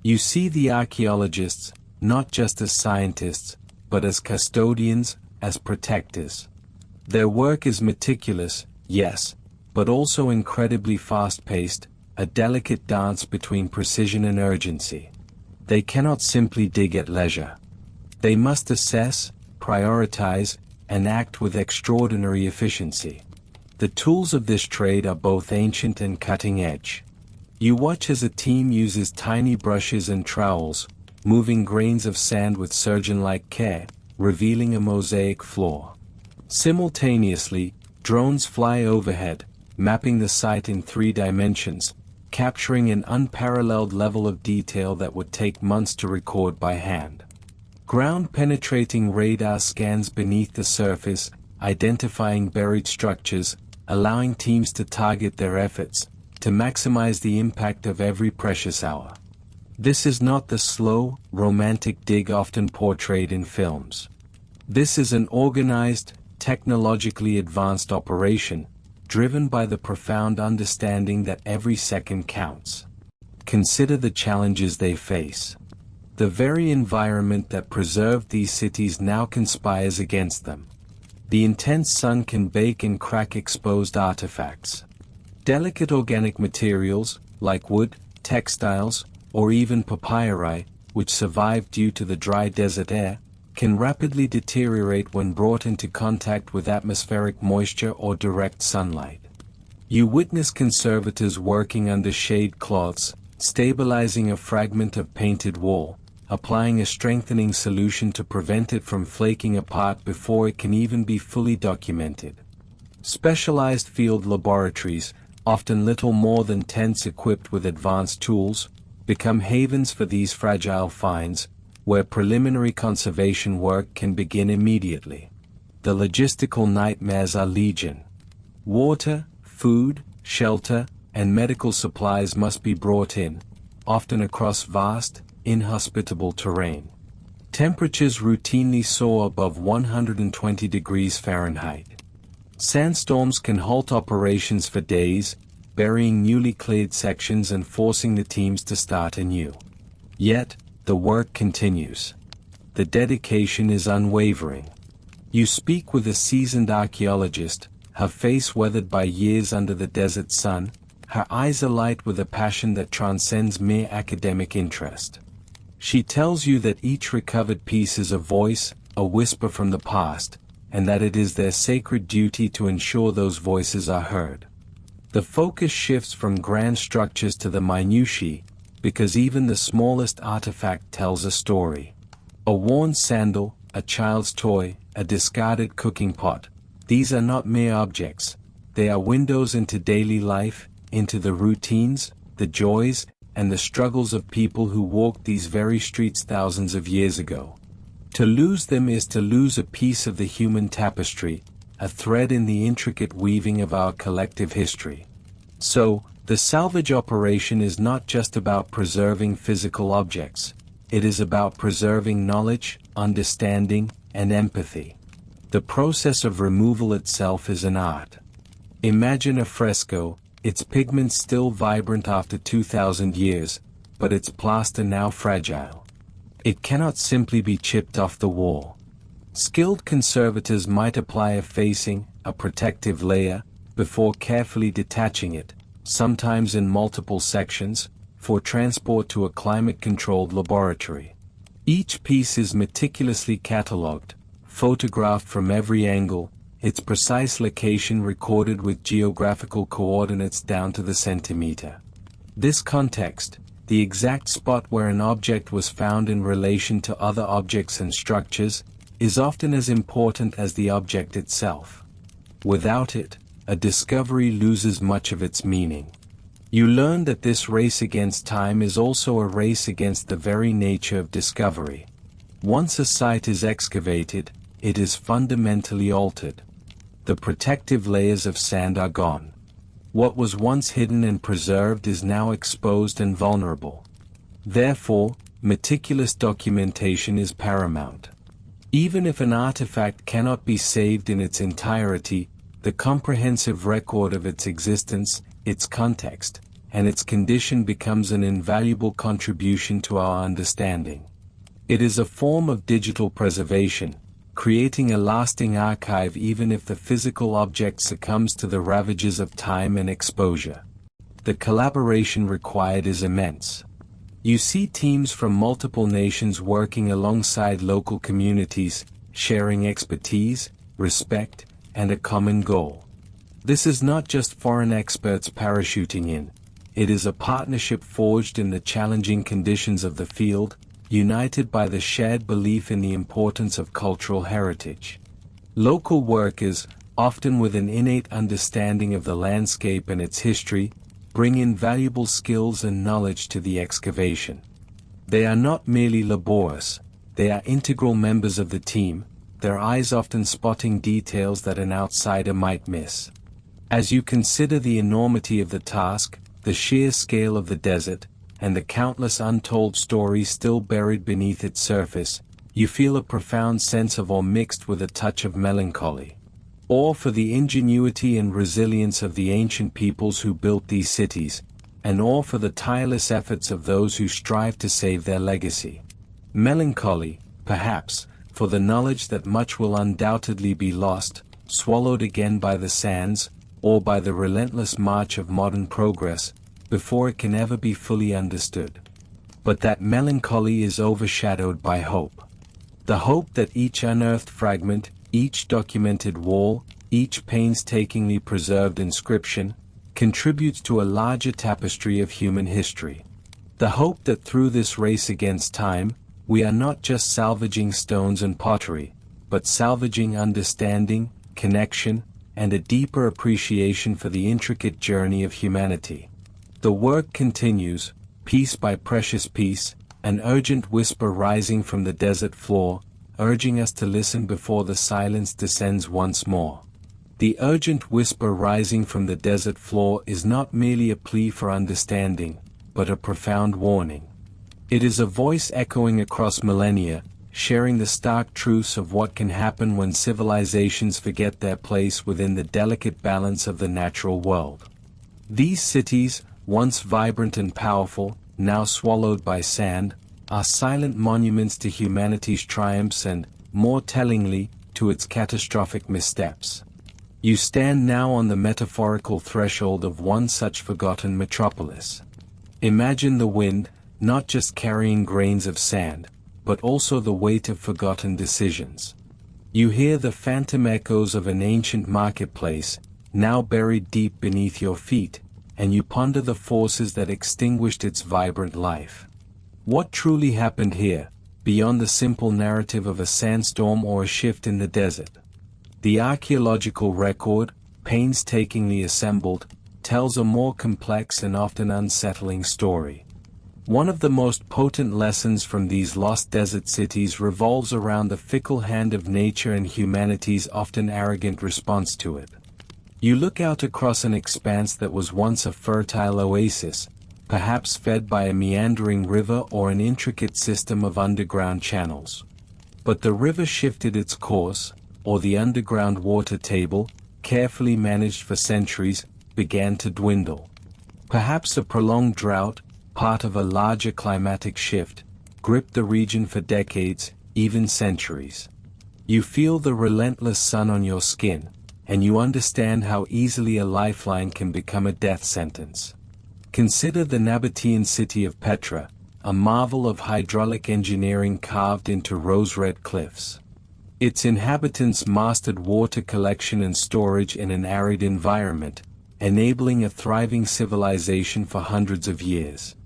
You see the archaeologists, not just as scientists, but as custodians, as protectors. Their work is meticulous, yes, but also incredibly fast-paced, a delicate dance between precision and urgency. They cannot simply dig at leisure. They must assess, prioritize, and act with extraordinary efficiency. The tools of this trade are both ancient and cutting-edge. You watch as a team uses tiny brushes and trowels, moving grains of sand with surgeon-like care, revealing a mosaic floor. Simultaneously, drones fly overhead, mapping the site in 3 dimensions, capturing an unparalleled level of detail that would take months to record by hand. Ground-penetrating radar scans beneath the surface, identifying buried structures, allowing teams to target their efforts, to maximize the impact of every precious hour. This is not the slow, romantic dig often portrayed in films. This is an organized, technologically advanced operation, driven by the profound understanding that every second counts. Consider the challenges they face. The very environment that preserved these cities now conspires against them. The intense sun can bake and crack exposed artifacts. Delicate organic materials, like wood, textiles, or even papyri, which survive due to the dry desert air, can rapidly deteriorate when brought into contact with atmospheric moisture or direct sunlight. You witness conservators working under shade cloths, stabilizing a fragment of painted wall, applying a strengthening solution to prevent it from flaking apart before it can even be fully documented. Specialized field laboratories, often little more than tents equipped with advanced tools, become havens for these fragile finds, where preliminary conservation work can begin immediately. The logistical nightmares are legion. Water, food, shelter, and medical supplies must be brought in, often across vast, inhospitable terrain. Temperatures routinely soar above 120 degrees Fahrenheit. Sandstorms can halt operations for days, burying newly cleared sections and forcing the teams to start anew. Yet, the work continues. The dedication is unwavering. You speak with a seasoned archaeologist, her face weathered by years under the desert sun, her eyes alight with a passion that transcends mere academic interest. She tells you that each recovered piece is a voice, a whisper from the past, and that it is their sacred duty to ensure those voices are heard. The focus shifts from grand structures to the minutiae, because even the smallest artifact tells a story. A worn sandal, a child's toy, a discarded cooking pot, these are not mere objects, they are windows into daily life, into the routines, the joys, and the struggles of people who walked these very streets thousands of years ago. To lose them is to lose a piece of the human tapestry, a thread in the intricate weaving of our collective history. So, the salvage operation is not just about preserving physical objects, it is about preserving knowledge, understanding, and empathy. The process of removal itself is an art. Imagine a fresco, its pigments still vibrant after 2,000 years, but its plaster now fragile. It cannot simply be chipped off the wall. Skilled conservators might apply a facing, a protective layer, before carefully detaching it, sometimes in multiple sections, for transport to a climate-controlled laboratory. Each piece is meticulously catalogued, photographed from every angle, its precise location recorded with geographical coordinates down to the centimeter. This context, the exact spot where an object was found in relation to other objects and structures, is often as important as the object itself. Without it, a discovery loses much of its meaning. You learn that this race against time is also a race against the very nature of discovery. Once a site is excavated, it is fundamentally altered. The protective layers of sand are gone. What was once hidden and preserved is now exposed and vulnerable. Therefore, meticulous documentation is paramount. Even if an artifact cannot be saved in its entirety, the comprehensive record of its existence, its context, and its condition becomes an invaluable contribution to our understanding. It is a form of digital preservation, creating a lasting archive even if the physical object succumbs to the ravages of time and exposure. The collaboration required is immense. You see teams from multiple nations working alongside local communities, sharing expertise, respect, and a common goal. This is not just foreign experts parachuting in, it is a partnership forged in the challenging conditions of the field, united by the shared belief in the importance of cultural heritage. Local workers, often with an innate understanding of the landscape and its history, bring in valuable skills and knowledge to the excavation. They are not merely laborious, they are integral members of the team, their eyes often spotting details that an outsider might miss. As you consider the enormity of the task, the sheer scale of the desert, and the countless untold stories still buried beneath its surface, you feel a profound sense of awe mixed with a touch of melancholy. Awe for the ingenuity and resilience of the ancient peoples who built these cities, and awe for the tireless efforts of those who strive to save their legacy. Melancholy, perhaps, for the knowledge that much will undoubtedly be lost, swallowed again by the sands, or by the relentless march of modern progress, before it can ever be fully understood. But that melancholy is overshadowed by hope. The hope that each unearthed fragment, each documented wall, each painstakingly preserved inscription, contributes to a larger tapestry of human history. The hope that through this race against time, we are not just salvaging stones and pottery, but salvaging understanding, connection, and a deeper appreciation for the intricate journey of humanity. The work continues, piece by precious piece, an urgent whisper rising from the desert floor, urging us to listen before the silence descends once more. The urgent whisper rising from the desert floor is not merely a plea for understanding, but a profound warning. It is a voice echoing across millennia, sharing the stark truths of what can happen when civilizations forget their place within the delicate balance of the natural world. These cities, once vibrant and powerful, now swallowed by sand, are silent monuments to humanity's triumphs and, more tellingly, to its catastrophic missteps. You stand now on the metaphorical threshold of one such forgotten metropolis. Imagine the wind, not just carrying grains of sand, but also the weight of forgotten decisions. You hear the phantom echoes of an ancient marketplace, now buried deep beneath your feet, and you ponder the forces that extinguished its vibrant life. What truly happened here, beyond the simple narrative of a sandstorm or a shift in the desert? The archaeological record, painstakingly assembled, tells a more complex and often unsettling story. One of the most potent lessons from these lost desert cities revolves around the fickle hand of nature and humanity's often arrogant response to it. You look out across an expanse that was once a fertile oasis, perhaps fed by a meandering river or an intricate system of underground channels. But the river shifted its course, or the underground water table, carefully managed for centuries, began to dwindle. Perhaps a prolonged drought, part of a larger climatic shift, gripped the region for decades, even centuries. You feel the relentless sun on your skin, and you understand how easily a lifeline can become a death sentence. Consider the Nabatean city of Petra, a marvel of hydraulic engineering carved into rose-red cliffs. Its inhabitants mastered water collection and storage in an arid environment, enabling a thriving civilization for hundreds of years.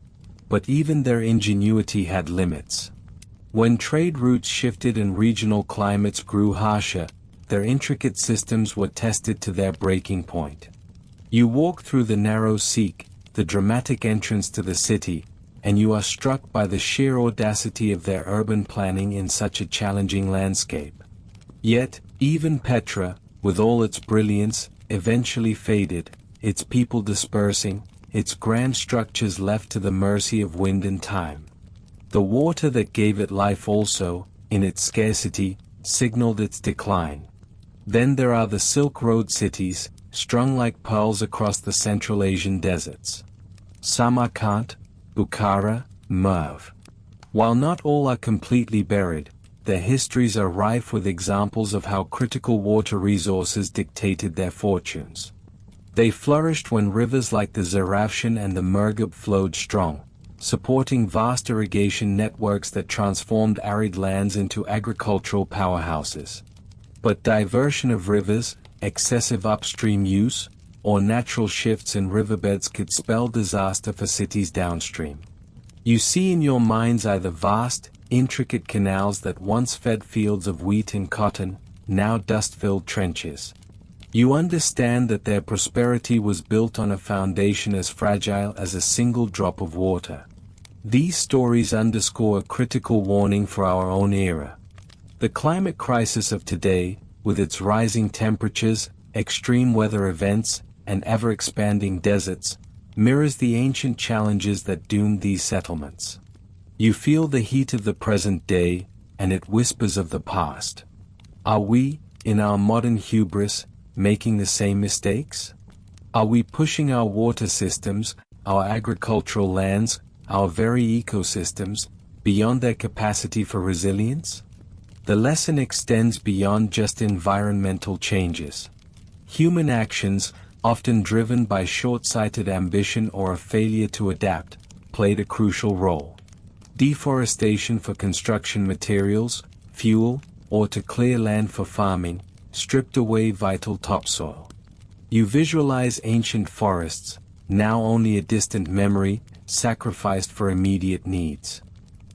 But even their ingenuity had limits. When trade routes shifted and regional climates grew harsher, their intricate systems were tested to their breaking point. You walk through the narrow Sikh, the dramatic entrance to the city, and you are struck by the sheer audacity of their urban planning in such a challenging landscape. Yet, even Petra, with all its brilliance, eventually faded, its people dispersing, its grand structures left to the mercy of wind and time. The water that gave it life also, in its scarcity, signaled its decline. Then there are the Silk Road cities, strung like pearls across the Central Asian deserts. Samarkand, Bukhara, Merv. While not all are completely buried, their histories are rife with examples of how critical water resources dictated their fortunes. They flourished when rivers like the Zarafshan and the Murghab flowed strong, supporting vast irrigation networks that transformed arid lands into agricultural powerhouses. But diversion of rivers, excessive upstream use, or natural shifts in riverbeds could spell disaster for cities downstream. You see in your mind's eye the vast, intricate canals that once fed fields of wheat and cotton, now dust-filled trenches. You understand that their prosperity was built on a foundation as fragile as a single drop of water. These stories underscore a critical warning for our own era. The climate crisis of today, with its rising temperatures, extreme weather events, and ever-expanding deserts, mirrors the ancient challenges that doomed these settlements. You feel the heat of the present day, and it whispers of the past. Are we, in our modern hubris, making the same mistakes? Are we pushing our water systems, our agricultural lands, our very ecosystems, beyond their capacity for resilience? The lesson extends beyond just environmental changes. Human actions, often driven by short-sighted ambition or a failure to adapt, played a crucial role. Deforestation for construction materials, fuel, or to clear land for farming, stripped away vital topsoil. You visualize ancient forests, now only a distant memory, sacrificed for immediate needs.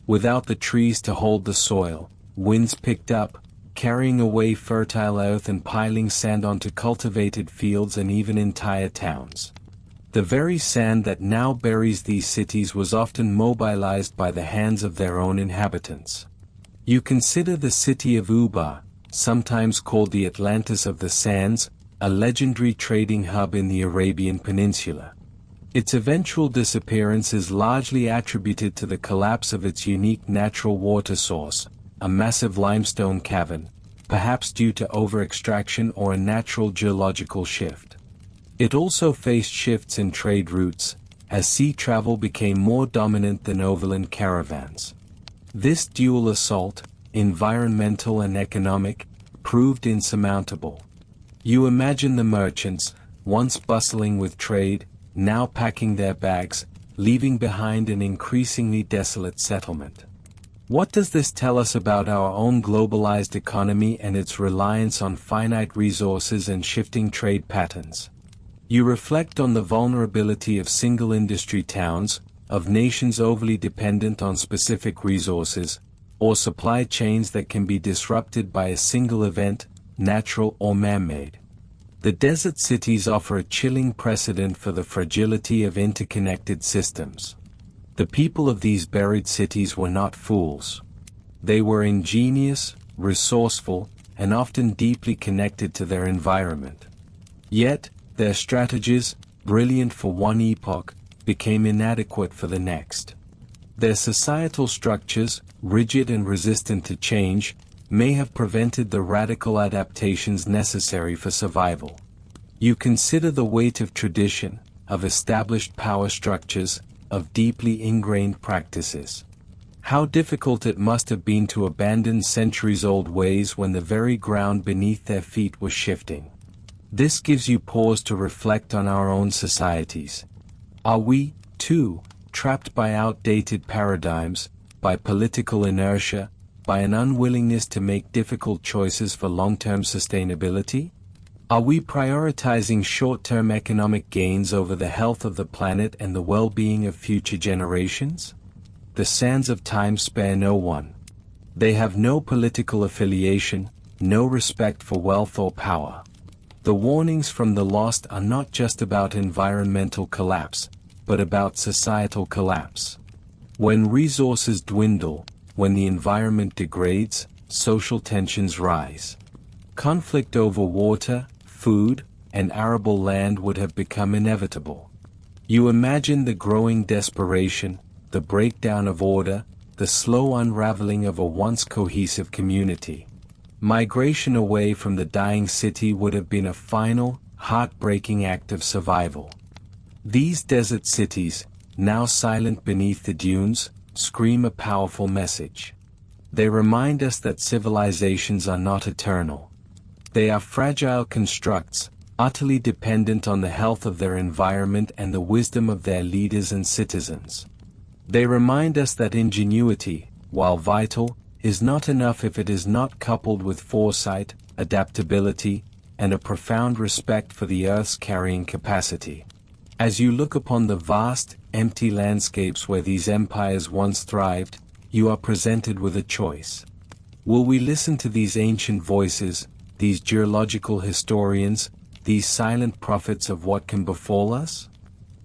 Without the trees to hold the soil, winds picked up, carrying away fertile earth and piling sand onto cultivated fields and even entire towns. The very sand that now buries these cities was often mobilized by the hands of their own inhabitants. You consider the city of Ubar, sometimes called the Atlantis of the Sands, a legendary trading hub in the Arabian Peninsula. Its eventual disappearance is largely attributed to the collapse of its unique natural water source, a massive limestone cavern, perhaps due to over-extraction or a natural geological shift. It also faced shifts in trade routes, as sea travel became more dominant than overland caravans. This dual assault, environmental and economic, proved insurmountable. You imagine the merchants, once bustling with trade, now packing their bags, leaving behind an increasingly desolate settlement. What does this tell us about our own globalized economy and its reliance on finite resources and shifting trade patterns? You reflect on the vulnerability of single-industry towns, of nations overly dependent on specific resources, or supply chains that can be disrupted by a single event, natural or man-made. The desert cities offer a chilling precedent for the fragility of interconnected systems. The people of these buried cities were not fools. They were ingenious, resourceful, and often deeply connected to their environment. Yet, their strategies, brilliant for one epoch, became inadequate for the next. Their societal structures, rigid and resistant to change, may have prevented the radical adaptations necessary for survival. You consider the weight of tradition, of established power structures, of deeply ingrained practices. How difficult it must have been to abandon centuries-old ways when the very ground beneath their feet was shifting. This gives you pause to reflect on our own societies. Are we, too, trapped by outdated paradigms, by political inertia, by an unwillingness to make difficult choices for long-term sustainability? Are we prioritizing short-term economic gains over the health of the planet and the well-being of future generations? The sands of time spare no one. They have no political affiliation, no respect for wealth or power. The warnings from the lost are not just about environmental collapse, but about societal collapse. When resources dwindle, when the environment degrades, social tensions rise. Conflict over water, food, and arable land would have become inevitable. You imagine the growing desperation, the breakdown of order, the slow unraveling of a once cohesive community. Migration away from the dying city would have been a final, heartbreaking act of survival. These desert cities, now silent beneath the dunes, scream a powerful message. They remind us that civilizations are not eternal. They are fragile constructs, utterly dependent on the health of their environment and the wisdom of their leaders and citizens. They remind us that ingenuity, while vital, is not enough if it is not coupled with foresight, adaptability, and a profound respect for the Earth's carrying capacity. As you look upon the vast, empty landscapes where these empires once thrived, you are presented with a choice. Will we listen to these ancient voices, these geological historians, these silent prophets of what can befall us?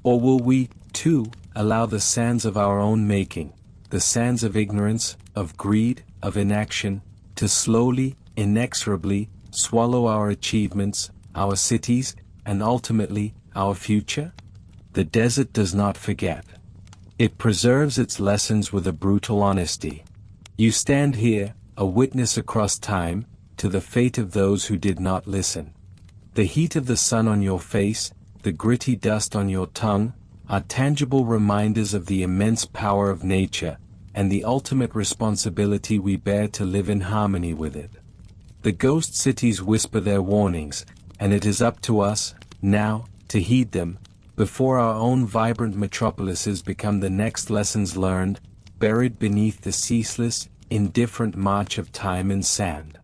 Or will we, too, allow the sands of our own making, the sands of ignorance, of greed, of inaction, to slowly, inexorably, swallow our achievements, our cities, and ultimately, our future? The desert does not forget. It preserves its lessons with a brutal honesty. You stand here, a witness across time, to the fate of those who did not listen. The heat of the sun on your face, the gritty dust on your tongue, are tangible reminders of the immense power of nature, and the ultimate responsibility we bear to live in harmony with it. The ghost cities whisper their warnings, and it is up to us, now, to heed them, before our own vibrant metropolises become the next lessons learned, buried beneath the ceaseless, indifferent march of time and sand.